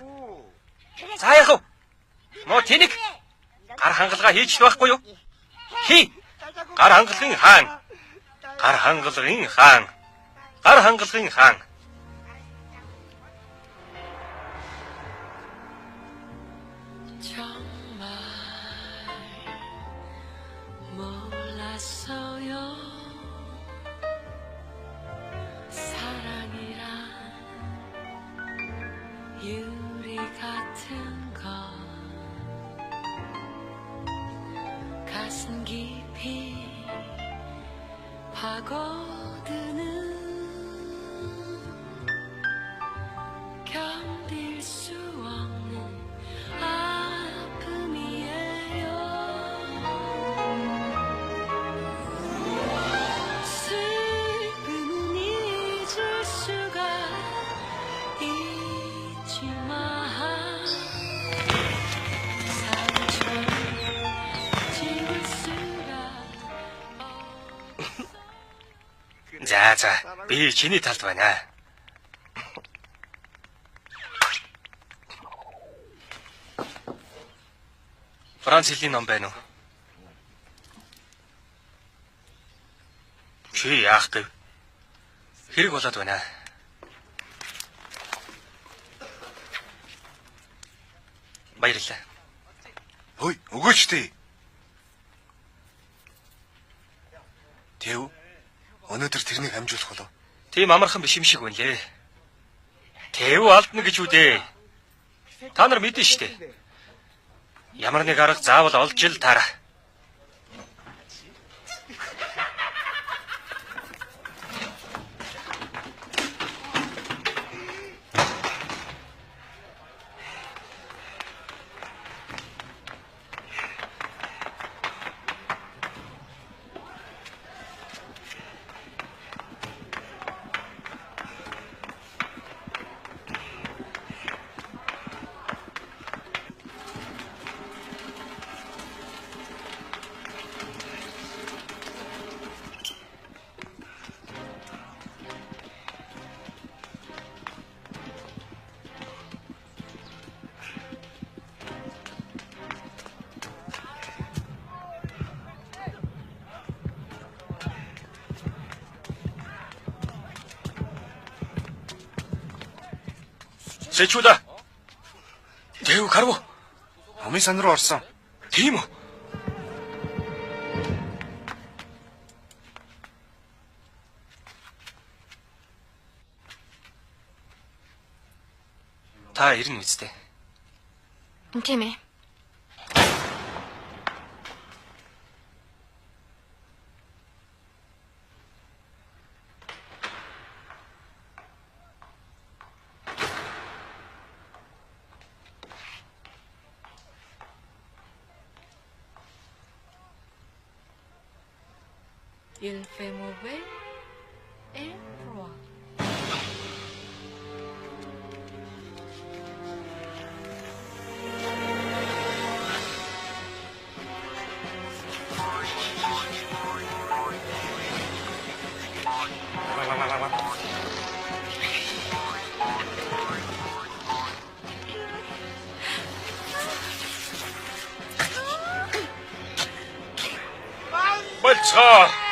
За яах вэ? Мо тэнэг гар хангалгаа хийж л байхгүй юу? Хий. Гар хангалгын хаан. Гар хангалгын хаан. Гар хангалгын хаан. 유리 같은 것 가슴 깊이 파고드는 견딜 수 없는 아픔이에요. 슬픔은 잊을 수가 있지만 상처를 지울 수가 За, би чиний талд байна. Франц хэлний ном байна уу? Чи яах гэв? Хэрэг болоод байна. Баярлалаа. Хөөе, өгөөч дээ. Тэв. Өнөөдөр тэрнийг хамжуулах болов. Тийм амархан биш юм шиг байна лээ. Тэв алдна гэж үү дээ. Та нар мэдэн штэ. Ямар нэг арга заавал олж ил таараа. Сэчүүда. Тэв гарав. Амын сан руу орсон. Тийм үү? Та ирнэ үстэй. Тийм ээ. Il fait mauvais et froid. Болцоо.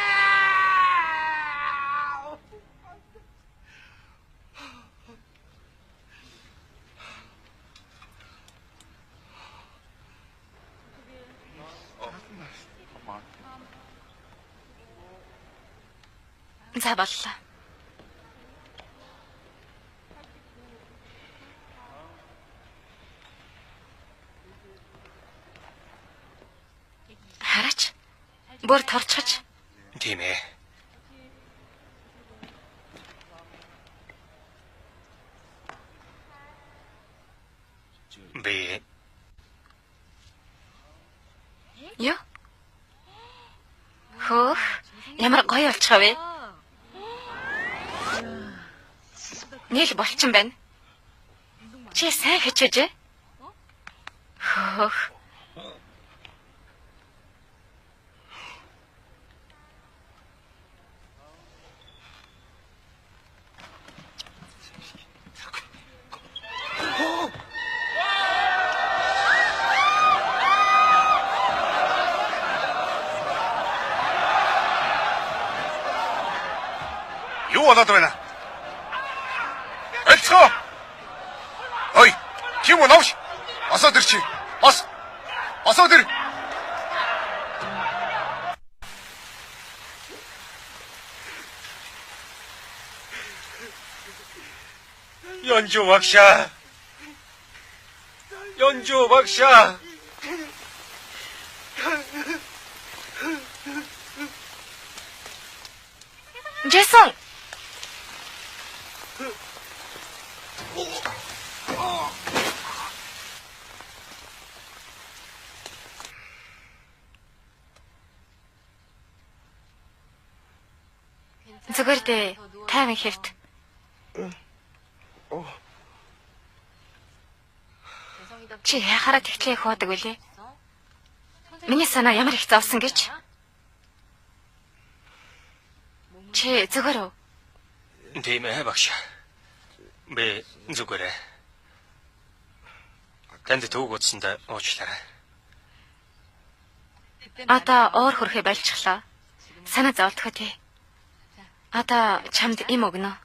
За боллоо. Хараач. Бүр торчгож. Тийм ээ. Би Юу? Хөөх. Ямар гоё болчихоо вэ? Нийл болчин байна. Чи сайн хичээж. Хөөх. Юу болоод байна? Болцоо. Ой, чи юу навш? Осоод ир чи. Осоод ир. 연주 박샤. 연주 박샤. Джейсон. Зүгээр дээ. Тайван хэвт. Чи яхаараа тэгтлээ хоодаг үлээ? Миний санаа ямар их зовсон гэж? Чи зүгээр үү? Тийм ээ багш. Би зүгээр ээ. Танд төвөг утсандаа уучлаарай. Одоо уур хөрхөө байлчглаа. Санаа зовлтгоо тий. Одоо чамд им өгнө.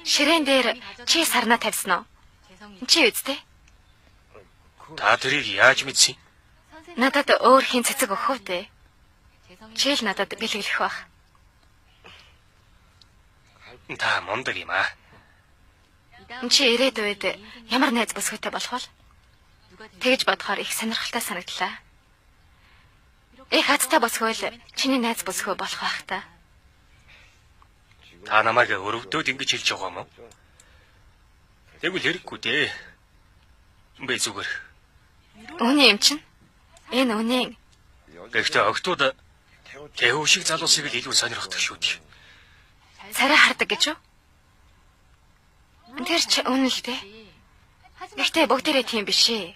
Ширээн дээр чи сарнаа тавьсан уу? Чи үсттэй? Та тэрийг яаж мэдсэн? Надад өөр хин цэцэг өгөх үү? Чи л надад бэлгэлэх бах. Та мундаг юм аа. Чи ирээдүйд ямар найз бүсгүйтэй болох вэ? Тэгж бодохоор их сонирхолтой санагдлаа. Их хаттай босгоол чиний найз бүсгүй болох байх та. Та намайг өрөвдөөд ингэж хэлж байгаа юм уу? Тэгвэл хэрэггүй дээ. Би зүгээр. Үүний юм чинь? Энэ үнийн. Гэхдээ октод тэв шиг залуусыг л илүү сонирхдаг шүү дээ. Царай хардаг гэж үү? Тэр ч үнэн л дээ. Гэхдээ бүгдээрээ тийм биш ээ.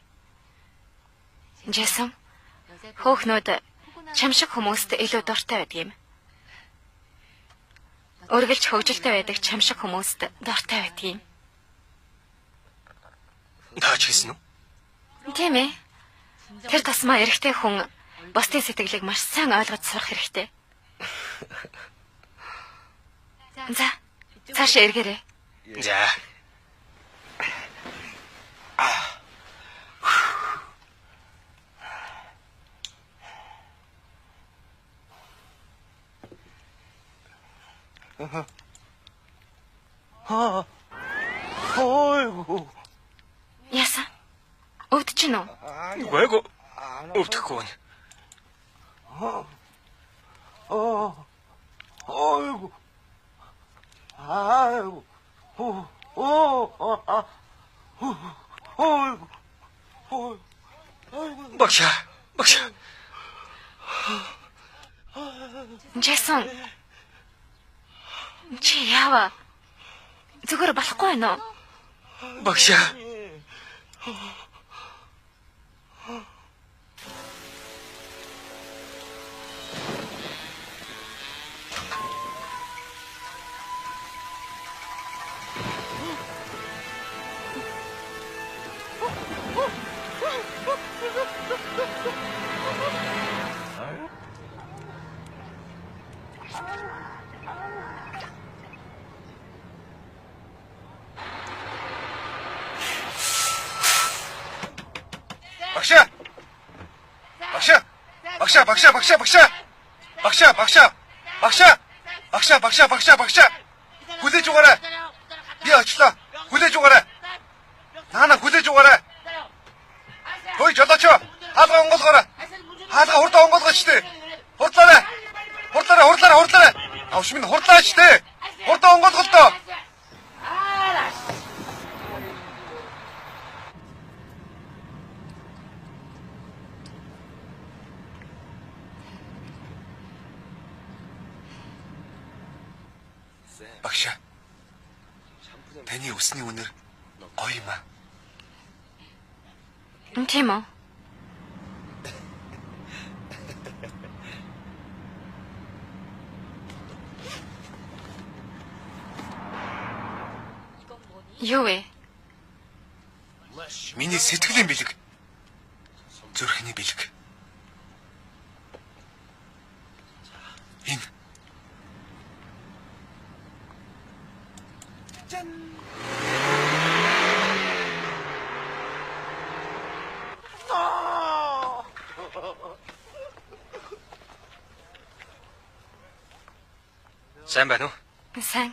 Джейсон, хөөхнүүд чам шиг хүмүүст илүү дуртай байдаг юм. Өргөлж хөвгөлтэй байдаг чам шиг хүмүүст дуртай байдаг юм. Таач хийсэн үү? Тийм ээ. Тэр тасмаа эрэгтэй хүн бусдын сэтгэлийг маш сайн ойлгож сурах хэрэгтэй. За, цаашаа эргээрэй. За. 어이구. Яасан? Өвдөж гин үү? Үгүй өвдөхгүй байна. 어이구. 아이고. 어이구. Багш. Багш. Джейсон. Чи яава? Зүгээр болохгүй байна уу? Багш. Багш. Хүлээж угаарай. Би очлоо. Хүлээж угаарай. Наана хүлээж угаарай. Хөөе жолооч. Хаалга онгоолгоорой. Хаалга хурдан онгоолгооч тээ. Хурдлаарай. Авш минь хурдлаач тээ. Хурдан онгоолголтоо. Багш. Таны усны үнэр гоё юм аа. Тийм үү? Юу вэ? Миний сэтгэлийн бэлэг. Зүрхний бэлэг. Энэ Сайн байна уу? Сайн.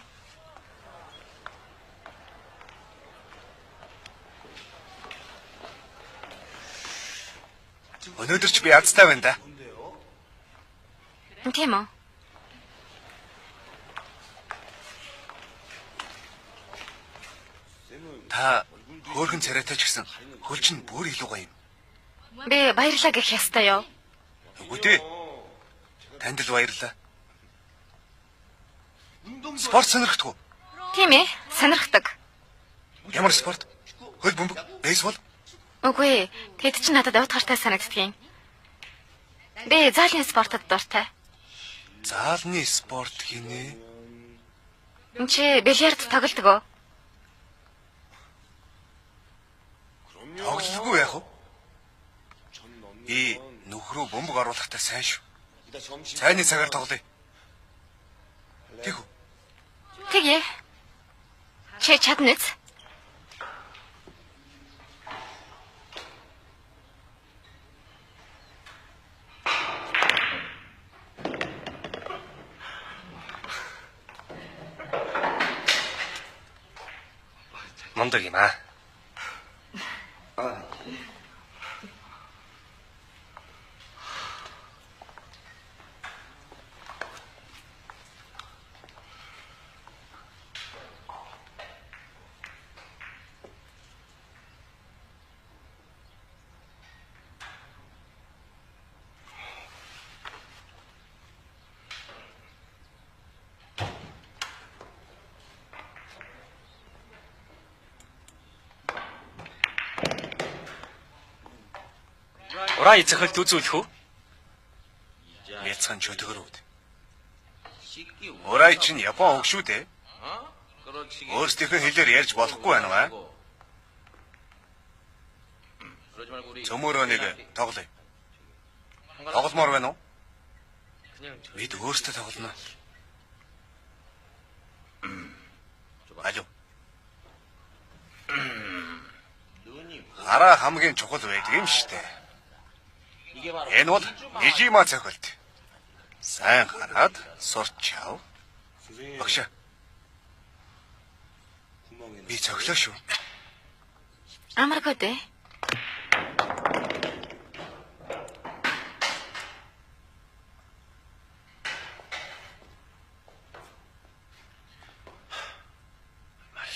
өнөөдөр ч би язтай байна да. Тийм үү? Та хөөрхөн царайтай ч гэсэн хөл чинь бүр илүү гоё юм. Би баярлаа гэх ёстой юу? Үгүй дээ. Танд л баярлаа. Спорт сонирхдаггүй. Тийм ээ, сонирхдаг. Ямар спорт? Хөл бөмбөг, бейсбол? Үгүй, тэд чи надад утгартай санагддгийн. Би заалын спортод дуртай. Заалны спорт гинэ. Чи бильярд тоглодог уу? Тоглолгүй яах вэ? Би нөхрөө бөмбөг оруулахтай сайн шүү. Цайны цагаар тоглоё. Тэгв. Тэгээ. Чи чадна үз? Мундаг юм аа. Ураа эцэхэлд үзүүлэх үү? Яцхан чөтгөрүүд. Урай чинь Япон хог шүү дээ. Өөрсдийнхөө хэлээр ярьж болохгүй байна аа. Цөмөрөө нэг тоглоё. Тогломоор байна уу? Бид өөрсдөө тоглоно. Алуу. Хараа хамгийн чухал байдаг юм шүү дээ. Энэ бол Нижима цохилт. Сайн хараад сурч чав. Багш. Би цохилоо шүү. Амаргүй дээ.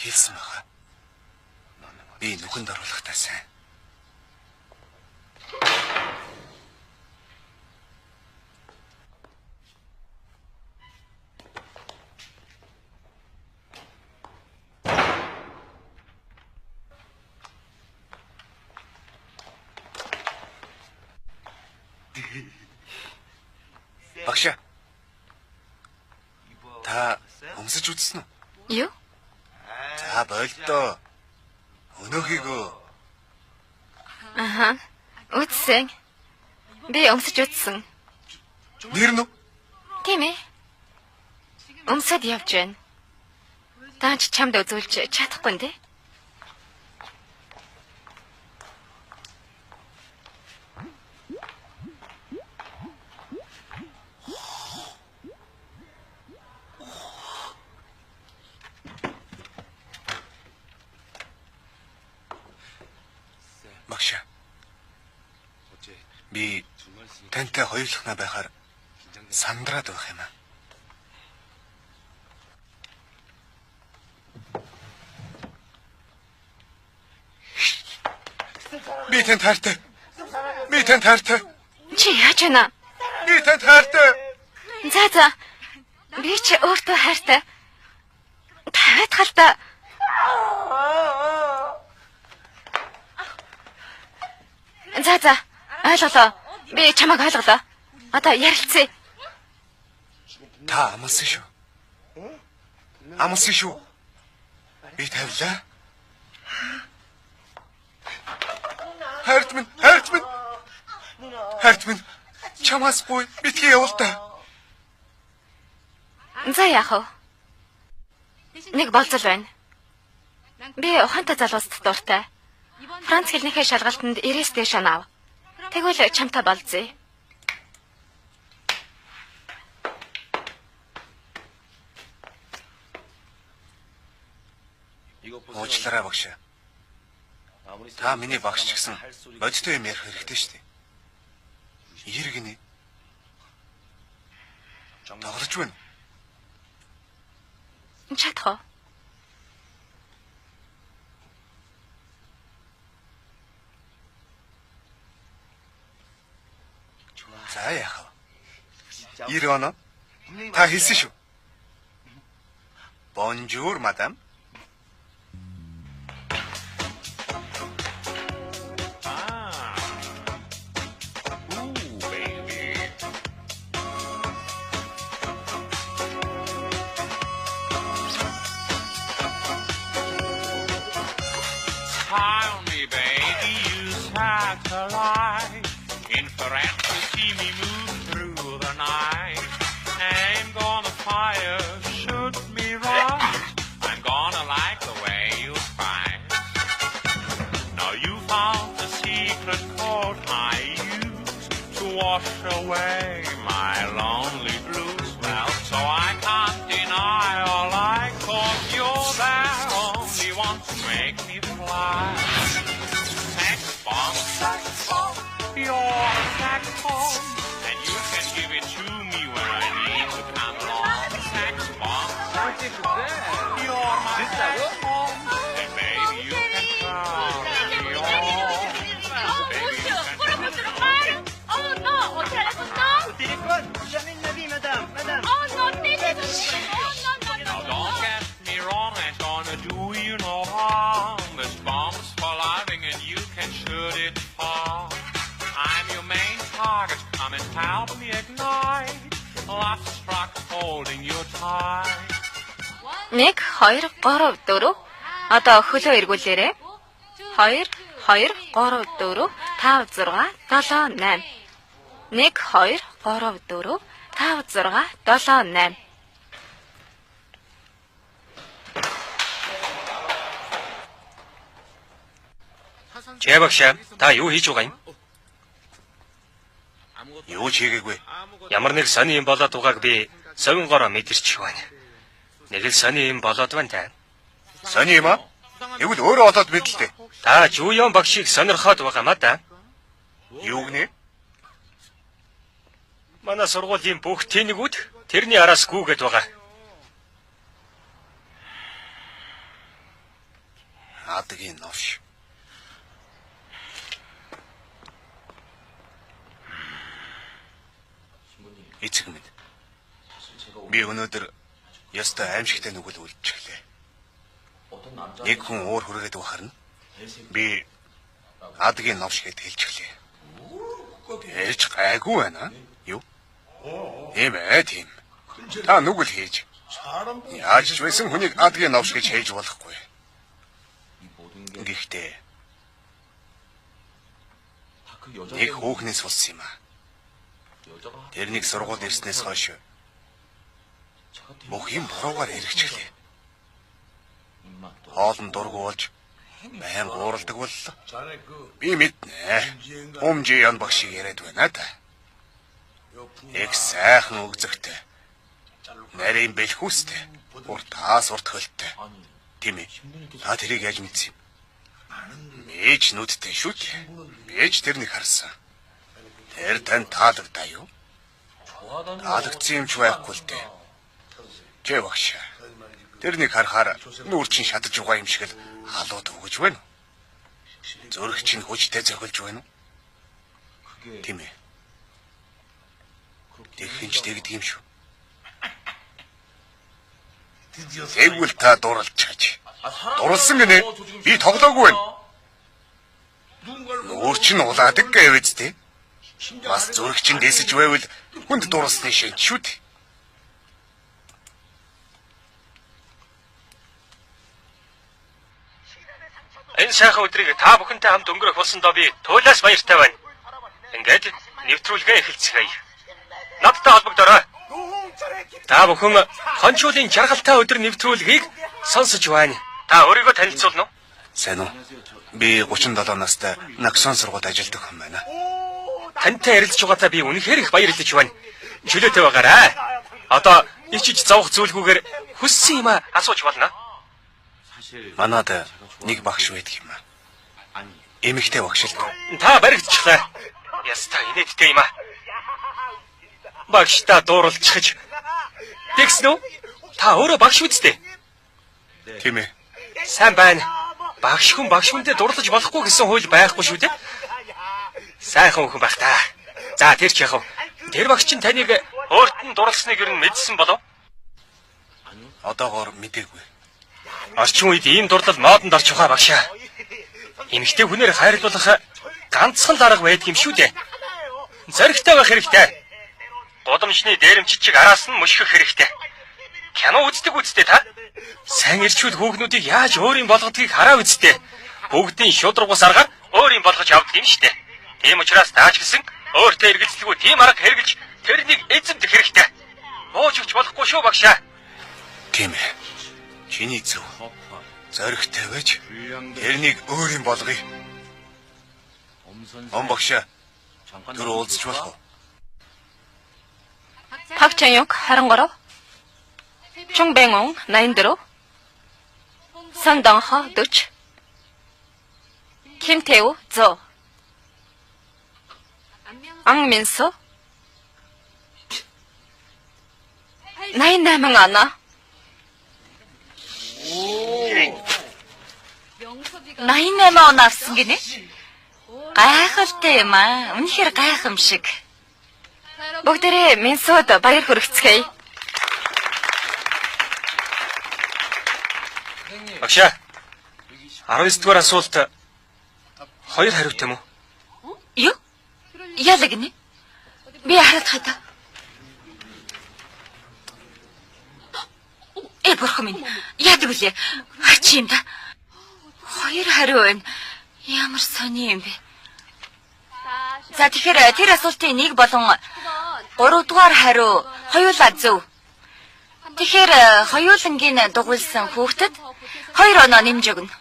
Хэлсэн байгаа. Би нүхэнд оруулахтай сайн. Багшаа. Та өмсөж үзсэн үү? Юу? За болдоо. Өнөөхийгөө. Аха. Үзсэн. Би өмсөж үзсэн. Нэр нь үү? Тийм ээ. Өмсөд явж байна. Таач чамд үзүүлж чадахгүй нэ? Багшаа. Би тантай хоёулахнаа байхаар сандраад байх юм аа. Би танд хайртай. Би танд хайртай. Чи яаж байна? Би танд хайртай. За. Би ч өөртөө хайртай. Тавиад хальта. За. Ойлголоо. Би чамайг ойлголоо. Одоо ярилцъя. Та амлсан шүү. Амлсан шүү. Би тавилаа. Хайрт минь. Хайрт минь. Чамаас гуй битгий явал та. За яах вэ? Нэг болцол байна. Би ухаантай залуусд дуртай. Франц хэлнийхээ шалгалтанд 90-с дээш оноо. Тэгвэл чамтай болзъя. Уучлаарай багшаа. Та миний багш ч гэсэн бодтой юм ярих хэрэгтэй шүү дээ. Иргэний. Тоглож байна. Чадах уу? За яах вэ? 90 оноо. Та хэлсэн шүү. Бонжур, мадам. Tell me, baby, you satellite, infrared to see me move through the night. I'm gonna fire, shoot me right. I'm gonna like the way you fight. Now you found the secret code I use to wash away my lonely blues. Well, so I can't deny all I cause you're there, only one to make me fly. Sex bomb, you're a sex bomb, and you can give it to me when I need to come along. Sex bomb, you're my sex bomb, and baby you can come me on. Baby you can come me on. Oh non, au téléphone. Au téléphone, jamais de la vie, madame. Oh non, téléphone. Now don't get me wrong, I'm gonna do you no harm. This bomb's for living and you can shoot it far. I'm your main target, come and help me ignite. Love struck holding you tight. 1 2 3 4 одоо хөлөө эргүүлээрэй. 2 2 3 4 5 6 7 8 1 2 3 4 5 6 7 8 Жээ багшаа, та юу хийж байгаа юм? Юу ч хийгээгүй. Ямар нэг сони юм болоод угааг би совингороо мэдэрч байна. Нэг л сони юм болоод байна та. Сони юм аа? Тэгвэл өөрөө олоод мэдлээ. Та Жуйон багшийг сонирхоод байгаа маа да. Юу гинэ? Манай сургуулийн бүх тэнэгүүд тэрний араас гүгээд байгаа. Адгийн новш. Эцэг минь. Би өнөөдөр ястай аимшигтай нүгэл үлдчихлээ. Нэг хүн уур хүрээд бахарна. Би адгийн новш гэд хэлчихлээ. Ээж гайгүй байна. Юу? Тийм ээ, тийм. Та нүгэл хийж. Яаж ч байсан хүнийг адгийн новш гэж хийж болохгүй. Гэхдээ нэг хүүхнээс болсон юм аа. Тэр нэг сургууль ирснээс хойш бүх юм буруугаар хэрэгжлээ. Хоолн дургу болж байн гууралдаг боллоо. Би мэднэ. Өмжийн багшийг яриад байна та. Их сайхан өгзөгтэй. Нарийн бэлхүүстэй. Уртаас урт хөлтэй. Тийм ээ. Та тэрийг яаж мэдсэн юм? Ээж нүдтэй шүү дээ. Ээж тэрнийг харсан. Тэр тань таалагдаа юу? Таалагдсан юм ч байхгүй л дээ. Чи багш. Тэрнийг харахаар нүүр чин шатаж байгаа юм шиг л халууд өгөж байна. Зүрх чинь хүчтэй зохилж байна уу? Тийм ээ. Тэгхинч тэгдэг юм шүү. Тэгвэл та дурлж чаж. Дурлсан гинэ. Би тоглоогүй байна. Нүүр чинь улаадаг гэвэз тээ. Бас зүрх чинь дэсэж байвал хүнд дурлсны шинж шүү дээ. Энэ сайхан өдрийг та бүхэнтэй хамт өнгөрөх болсондоо би туйлаас баяртай байна. Ингээд нэвтрүүлгээ эхэлцгээе. Надтай холбогдорой. Та бүхэн хончуулын жаргалтай өдөр нэвтрүүлгийг сонсож байна. Та өөрийгөө танилцуулна уу? Сайн уу? Би 37 настай Наксон сургуульд ажилладаг хүн байна. Тантай ярилцж байгаадаа би үнэхээр их баярлаж байна. Чөлөөтэй байгаарай. Одоо ичиж зовох зүйлгүйгээр хүссэн юм асууж болно. Манад нэг багш байдаг юм аа. Эмэгтэй багш л. Та баригдчихлаа. Яста инээдтэй юм аа. Багштай дууралцчих. Тэгсэн үү? Та өөрөө багш үсттэй. Тийм ээ. Сайн байна. Багш хүнтэй дурлаж болохгүй гэсэн хууль байхгүй шүү дээ. Сайхан хүн байх та. За тэр ч яах вэ? Тэр багш чинь таныг өөрт нь дурласныг ер нь мэдсэн болов? Одоогоор мэдээгүй. Орчин үед ийм дурлал модонд орж байгаа багшаа. Эмэгтэй хүнээр хайрлуулах ганцхан л арга байдаг юм шүү дээ. Зоригтой байх хэрэгтэй. Годамжны дээрэмчиг араас нь мушгих хэрэгтэй. Кино үздэг үстэй та? Сайн ирчүүд хүүхнүүдийг яаж өөрийн болгодгийг хараа үстэй. Бүгдийн шудрагус аргаар өөрийн болгож авдаг юм штэ. Тийм учраас тааж гисэн өөртөө эргэлзэлгүй тийм арга хэрэгжилж тэрнийг эзэмдэх хэрэгтэй. Бууж өгч болохгүй шүү багшаа. Тийм ээ. Чиний зөв. Зоригтой байж тэрнийг өөрийн болгоё. Багшаа. Тэр уулзч болох уу? 박정혁 43 Trung 나인드로 선동허 두치 김태우 조 앙민수 나인 남은 아나 나인 남은 없은 게네 гайхалтай юм аа. Үнэхээр гайхамшиг. Бүгдээрээ Минсууд баяр хүргэцгээе. Багшаа. 19 дугаар асуулт 2 хариулт юм уу? Юу? Яадаг гинэ? Би хараад хата. Бурхан минь. Яадаг үлээ? Хач юм да. 2 хариу байна. Ямар сони юм бэ? За тэгэхээр тэр асуултын нэг болон 3 дугаар хариу хоёулаа зөв. Тэгэхээр хоёулангийн дугуйлсан хүүхдэд 2 оноо нэмж өгнө.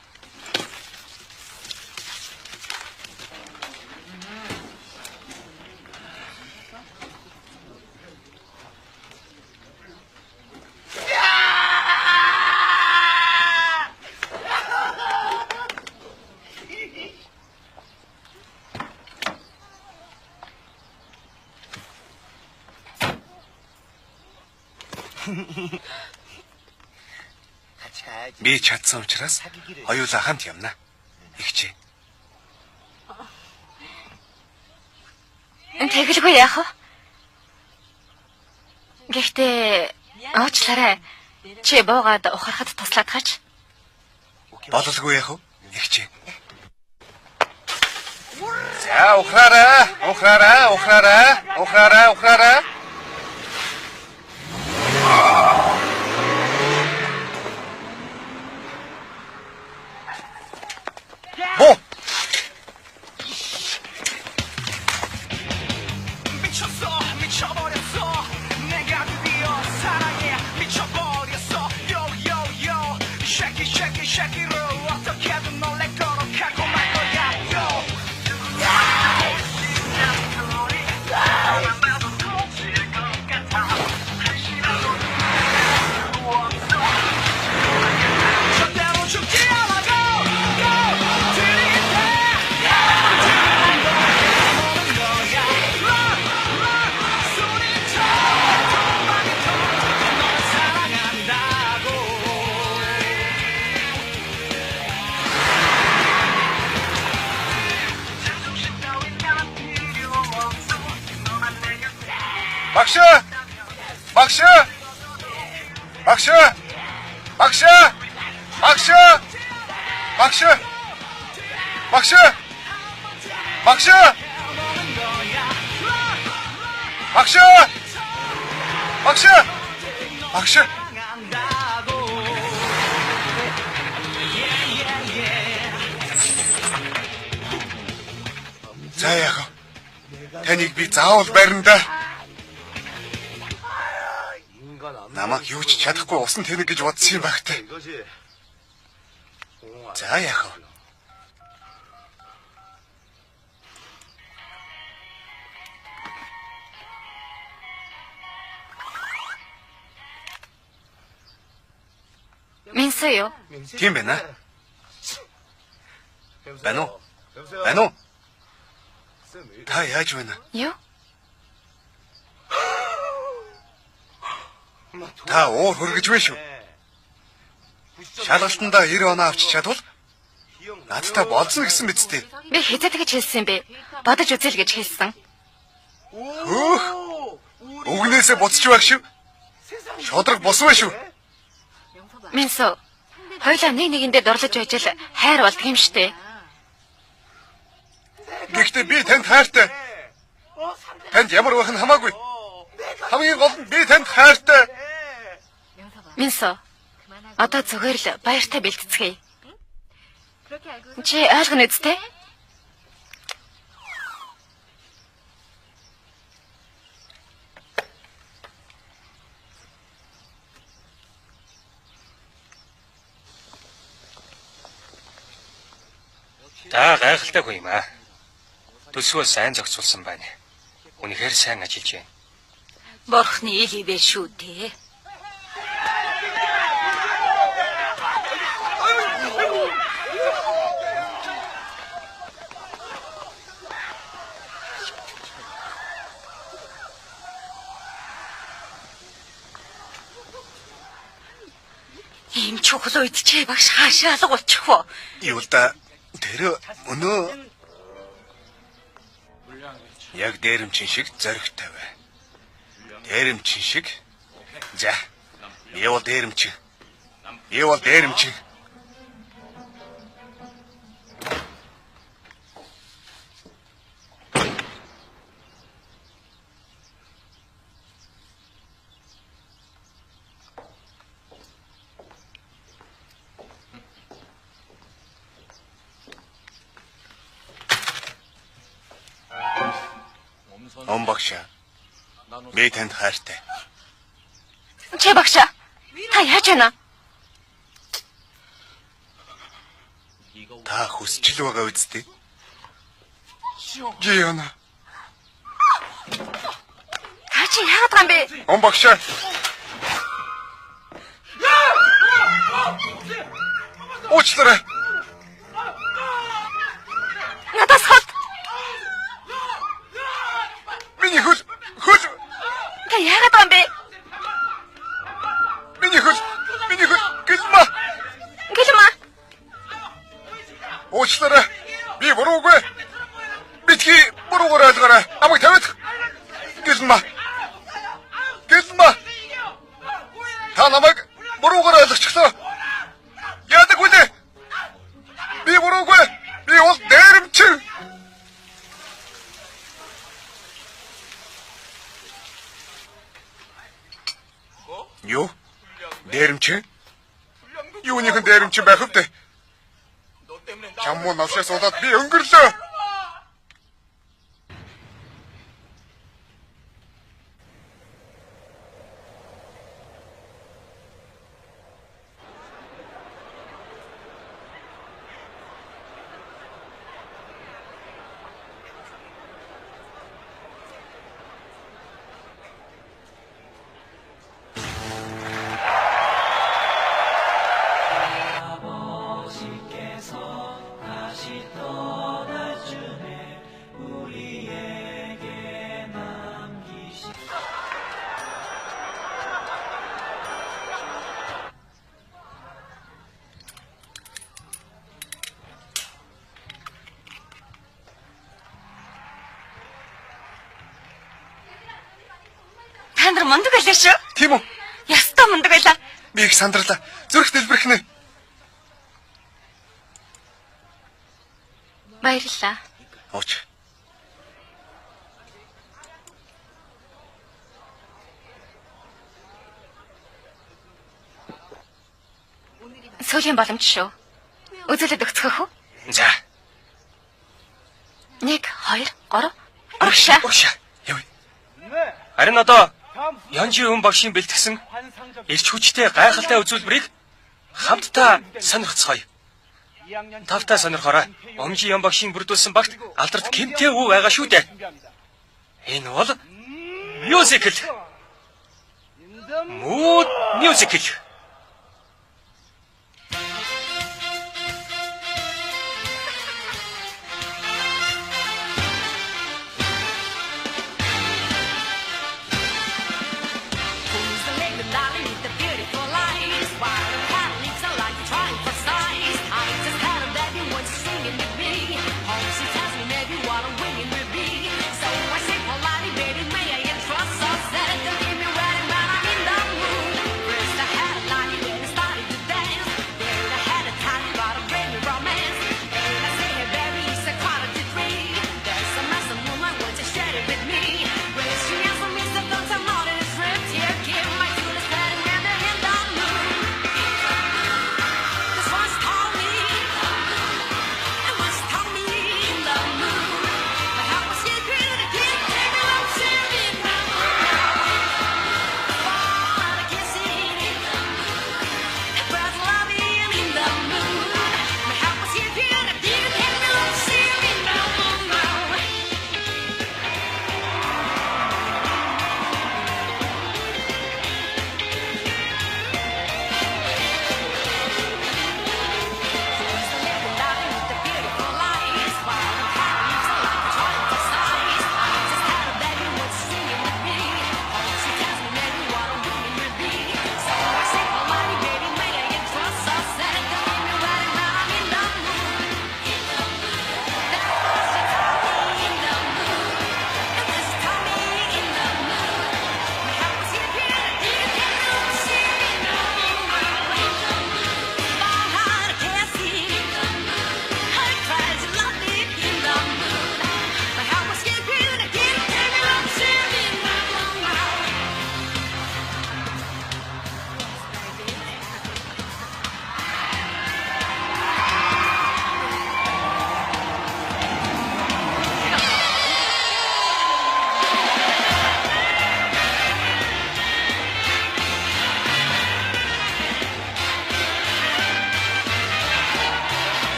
Би чадсан учраас хоёулаа хамт явна. Игчээ. Тэгэлгүй яах вэ? Гэхдээ уучлаарай. Чи буугаад ухрахад туслаад гаач. Бололгүй яах вэ? Игчээ. За ухраарай. Багш! Багш! Багш! Багш! Багш! Багш! Багш! Багш! Багш! Багш! Багш! За яах вэ? Таныг би заавал барина да. Намайг юу ч чадахгүй усан тэнэг гэж бодсон юм багтай. За яах вэ? Минсо юу? Тийм байна. Байна уу? Байна уу? Та яаж байна? Юу? Та уур хөргөж байна шүү. Шалгалтандаа 90 оноо авч чадвал надтай болзно гэсэн биз дээ. Би хэзээ тэгж хэлсэн юм бэ? Бодож үзэл гэж хэлсэн. Хөөх! Үгнээсээ буцаж байх шүү. Шодрог бус байна шүү. Минсо, хоёулаа нэг нэгэндээ дурлаж байж л хайр болдго юм штэ. Гэхдээ би танд хайртай. Танд ямар байх нь хамаагүй. Хамгийн гол нь би танд хайртай. Минсо, одоо зүгээр л баяртай бэлтцгээе. Чи ойлгоно үстэй? Та гайхалтай хүн юм аа. Төсвөө сайн зохицуулсан байна. Үнэхээр сайн ажиллаж байна. Борхны ил ивэ шүү дээ. Ийм чухал үед чи багш хаашаа алга болчих вэ? Юу л да тэр өнөө яг дээрэмчин шиг зоригтой бай. Дээрэмчин шиг. За. Би бол дээрэмчин. Би бол дээрэмчин. Багшаа. Би танд хайртай. Чи багшаа. Та яаж байна? Та хүсчил байгаа үсттэй. Жиона. Та чи яагаад гам бэ? Багшаа. Уучлаарай. Надаас хот. Миний хөл. Та яагаад гам бэ? Миний хөл. Гэлмаа. Уучлаарай. Би буруугүй. Битгий буруугаар ойлгоорой. Амаг тавиад. Гэлмаа. Та намайг буруугаар ойлгочихлоо. Яадаг үлээ? Би буруугүй. Би бол дээрэмчин. Юу? Дээрэмчин? Юуныхан дээрэмчин байх вэ? Чаммуу навшаас удаад би өнгөрлөө. Александр мундаг байлаа шүү. Тийм үү? Ястаа мундаг байлаа. Би их сандарлаа. Зүрх дэлбэрх нэ. Баярлалаа. Ууч. Сүүлийн боломж шүү. Үзүүлээд өгцгөх үү? За. 1 2 3 Урагшаа. Урагшаа. Явъя. Харин одоо Янжи хүн багшийн бэлтгэсэн эрч хүчтэй гайхалтай үзүүлбэрийг хамтдаа сонирхцгоё. Тавтаа сонирхороо. Омжи Ян багшийн бүрдүүлсэн багт алдарт Кимтэй үү байгаа шүү дээ. Энэ бол мюзикл. Мууд мюзикл.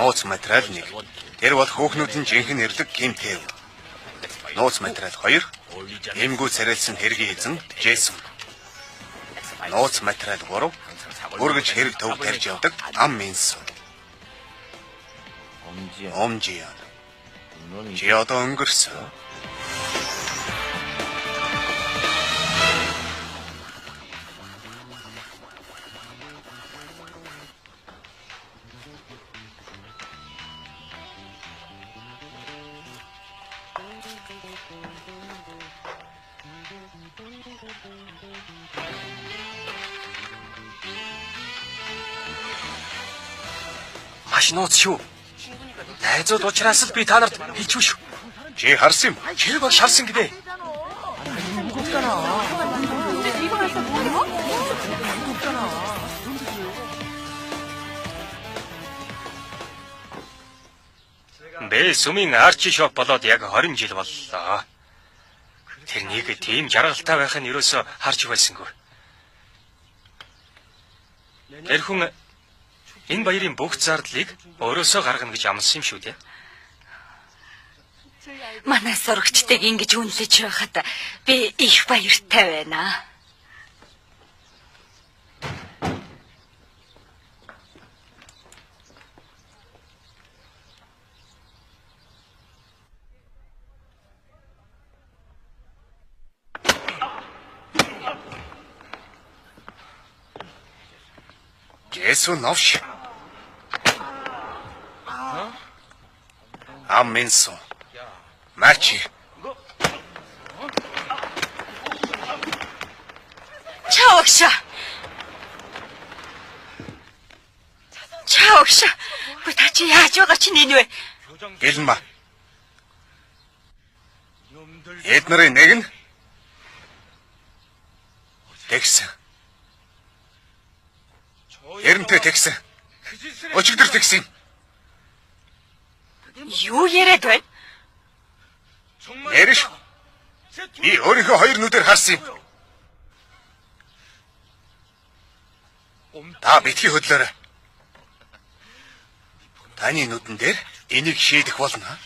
Нууц материал 1. Тэр бол хөөхнүүдийн жинхэнэ эрлэг Кимтэй. Нууц материал 2. Эмгүү царайлсан хэргийн эзэн Джейсон. Нууц материал 3. Үргэж хэрэг төв тарьж явдаг ам минс. Омжи Ян. Чи одоо өнгөрсөн. Маш нууц шүү. Найзууд учраас л би та нарт хэлчихв шүү. Чи харсан юм? Тэр бол шалсан гэдэг. Бэ сүмийн арчи шоп болоод яг 20 жил боллоо. Тэрнийг тийм жаргалтай байх нь юусоо харж байсангүй. Тэр хүн энэ баярын бүх зардлыг өөрөөсөө гаргана гэж амласан юм шүү дээ. Манай сурагчдыг ингэж үнэлж байхад би их баяртай байна. Есүс новш. Амменсо. Мачи. Чаогш. Гүй та чи яаж байгаа чинь энэ вэ? Гэлэн ба. Эднэрийн нэг нь тэгсэн. Эрэнтэй тэгсэн. Өчигдөр тэгсэн. Юу яриад байна? Эрэш. Би өөрийнхөө хоёр нүдээр харсан юм. Та битгий хөдлөөрэй. Таны нүдэн дээр энийг шийдэх болно.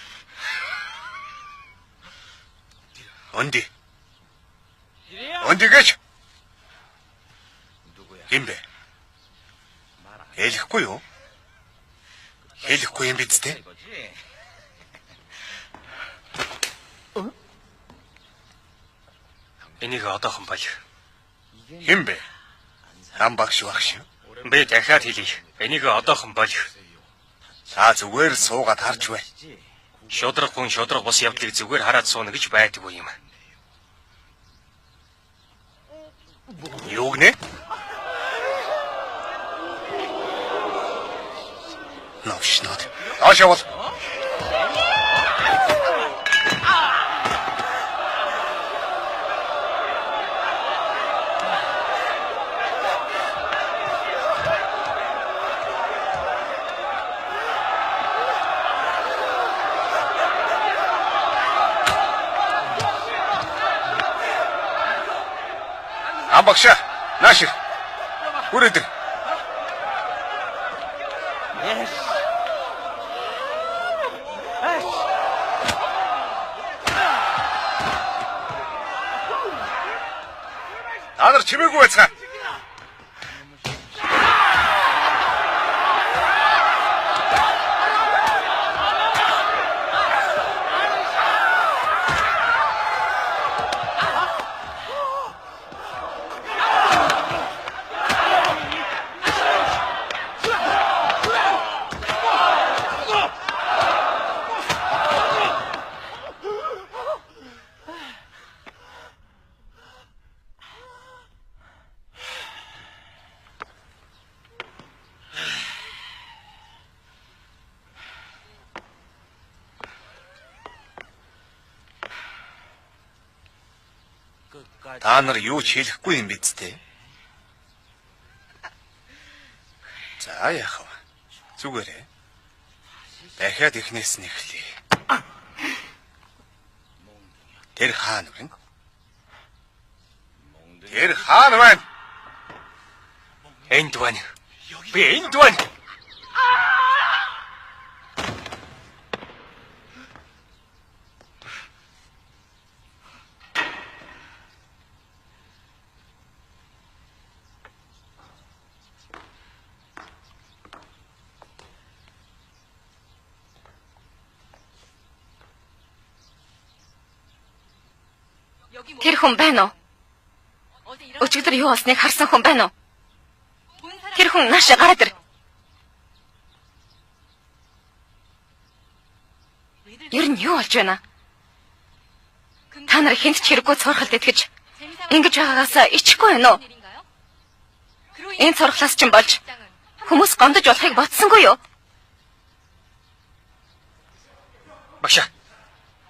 Өнди. Өндигэж. Химбэ. Хэлэхгүй юу? Хэлэхгүй юм биз дээ? Энийг одоохон бол. Химбэ. Ам багш. Би дахиад хэлье. Энийг одоохон бол. Та зүгээр суугаад харж бай. Шудраг хүн шудраг бус явдлыг зүгээр хараад сууна гэж байдаггүй юм. Юу гэнэ? Новшнод. Ашаавал. Амбагша, нашир. Үрээдэр. Та нар чимээгүй байцгаа. Та нар юу ч хэлэхгүй юм биз дээ? За яах вэ? Зүгээрээ. Дахиад эхнээс нь эхлэе. Тэр хаана вэ? Тэр хаана вэ? Энд байна. Би энд байна. Тэр хүн байна уу? Өчигдөр юу болсныг харсан хүн байна уу? Тэр хүн наашаа гараад ир. Ер нь юу болж байна? Та нар хэнд ч хэрэггүй цорхолд итгэж ингэж байгаагаас ичихгүй байна уу? Энэ цорхлоос ч юм болж хүмүүс гомдож болохыг бодсонгүй юу? Багшаа.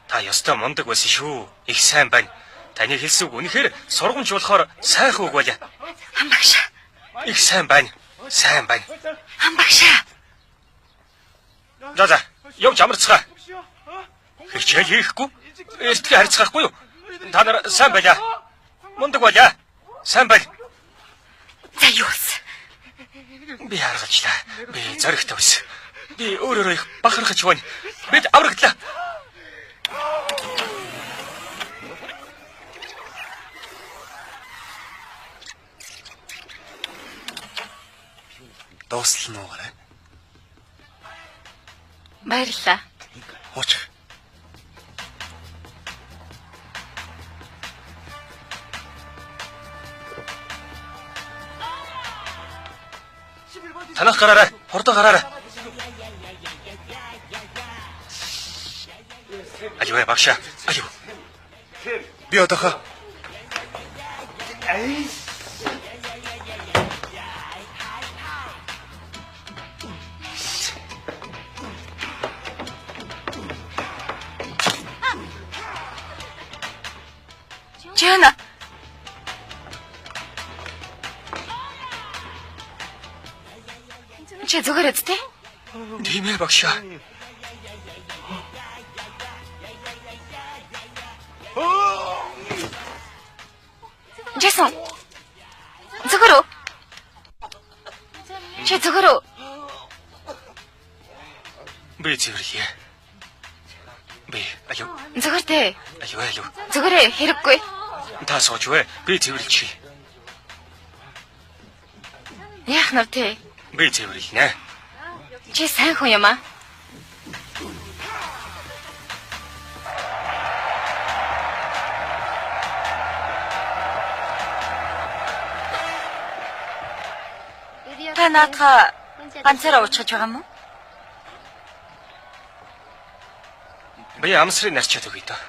Та ёстой мундаг байсан шүү. Их сайн байна. Таны хэлсэн үг үнэхээр сургамж болохоор сайхан үг байлаа. Амбагшаа. Их сайн байна. Сайн байна. Амбагшаа. За явж амарцгаа. Хичээл хийхгүй. Эртгээ харьцахгүй юу? Та нар сайн байлаа. Мундаг байлаа. Сайн байна. За юу вэ? Би харгалчлаа. Би зоригтой байсан. Би өөрөөрөө их бахархаж байна. Бид аврагдлаа. Дуслал нуугараа. Баярлалаа. Хууч. Танах гараарай. Хурдан гараарай. Аюу багшаа. Аюу. Би одоохоо Жана. Чи зүгээр үстэй? Тийм ээ багшаа. Джейсон. Зүгээр үү? Чи зүгээр үү? Би зөвлөе. Би аюу. Зүгээр дээ. Аюу. Зүгээрээ хэрэггүй. Та сууж вэ? Би зөвлөж. Яах нь вэ? Би зөвлөнэ. Чи сайн хүн юм аа. Та наадха ганцаараа уучиж байгаа юм уу? Би амсрыг нарчаад өгье даа.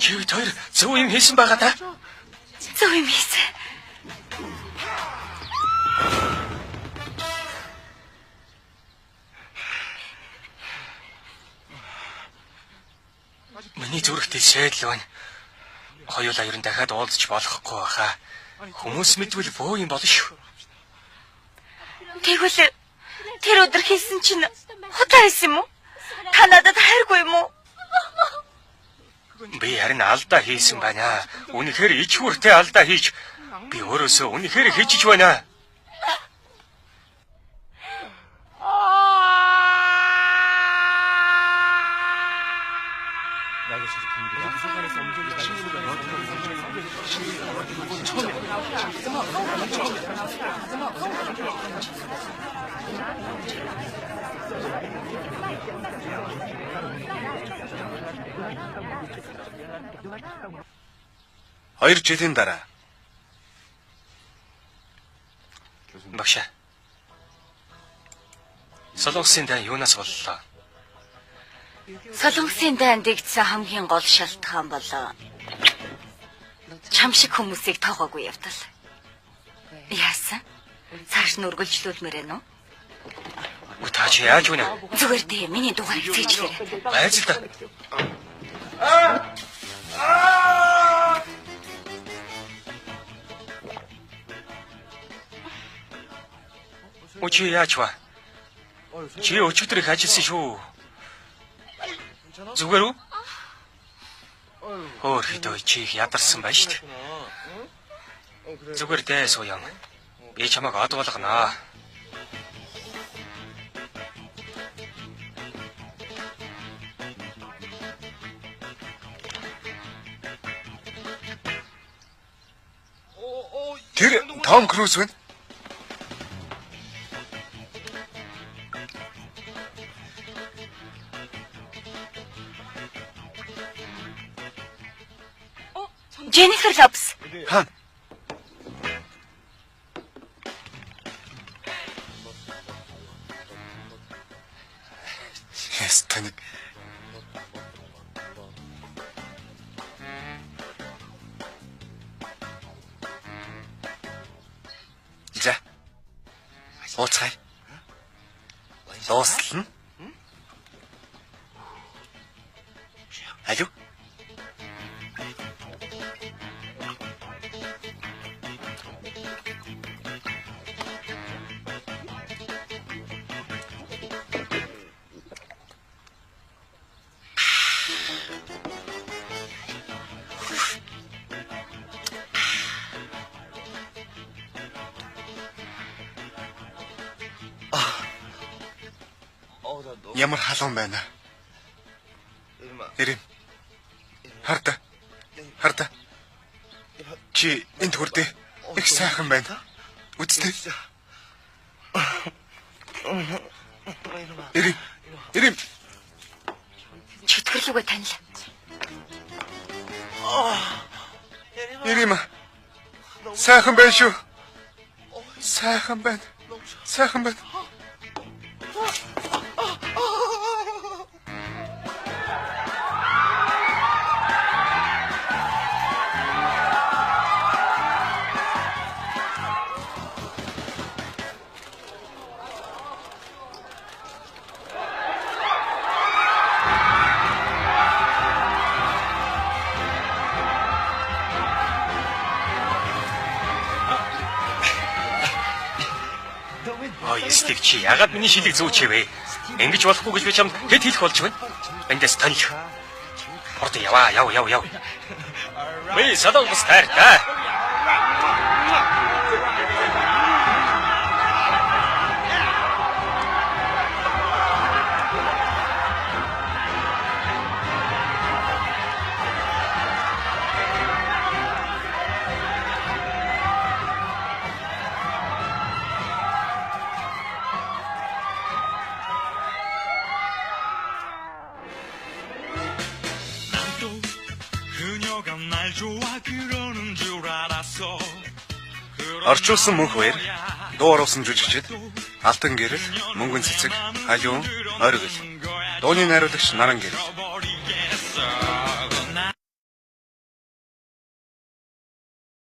Чи хоёр зөв юм хийсэн байгаа та? Зөв юм хийсэн. Миний зүрхтэй шийдэл байна. Хоёулаа ер нь дахиад уулзч болохгүй баха. Хүмүүс мэдвэл бөө юм болно шүү. Тэгвэл тэр өдөр хийсэн чинь худаа байсан юм уу? Та надад хайргүй юм уу? Би харин алдаа хийсэн байна. Үнэхээр ичхүртэй алдаа хийж би өөрөөсөө үнэхээр хийчих байна. Хоёр жилийн дараа Багшаа. Солонгосын дан юунаас боллоо? Солонгосын дайнд дэгдсэн хамгийн гол шалтгаан бол чам шиг хүмүүсийг тоогоогүй явдал. Яасан? Цааш нь үргэлжлүүлмээр байна уу? Та чи яаж вэ? Зүгээр дээ, миний дугаарыг цээжлээрэй. Байж л да. Чи яаж вэ? Чи өчигдөр их ажилласан шүү. Зүгээр үү? Хөөхөд чи их ядарсан байна шүү дээ. Зүгээр дээ суян. Би чамайг од болгоно. Тэр Том Круз вэ? Jennifer Lopez. Хаана? Ястань. За. Ууцгай. Дуслана. Алуу. Ямар халуун байна. Ирэм. Харда. Чи энд хүрдээ их сайхан байна. Үзтээ. Ирэм. Чөтгөрлөгөө танил. Ирэм. Сайхан байна шүү. Сайхан байна. Стив чи ягаад миний шилийг зүүчээвэ? Ингэж болохгүй гэж би чамд хэд хэлэх болж байна? Эндээс танил. Орд яв. Би садал бус таартай. Орчуулсан мөнх баяр, дуу оруулсан жүжигчид, алтан гэрэл, мөнгөн цэцэг, халиун, оргил. Дууны найруулагч Наран гэрэл.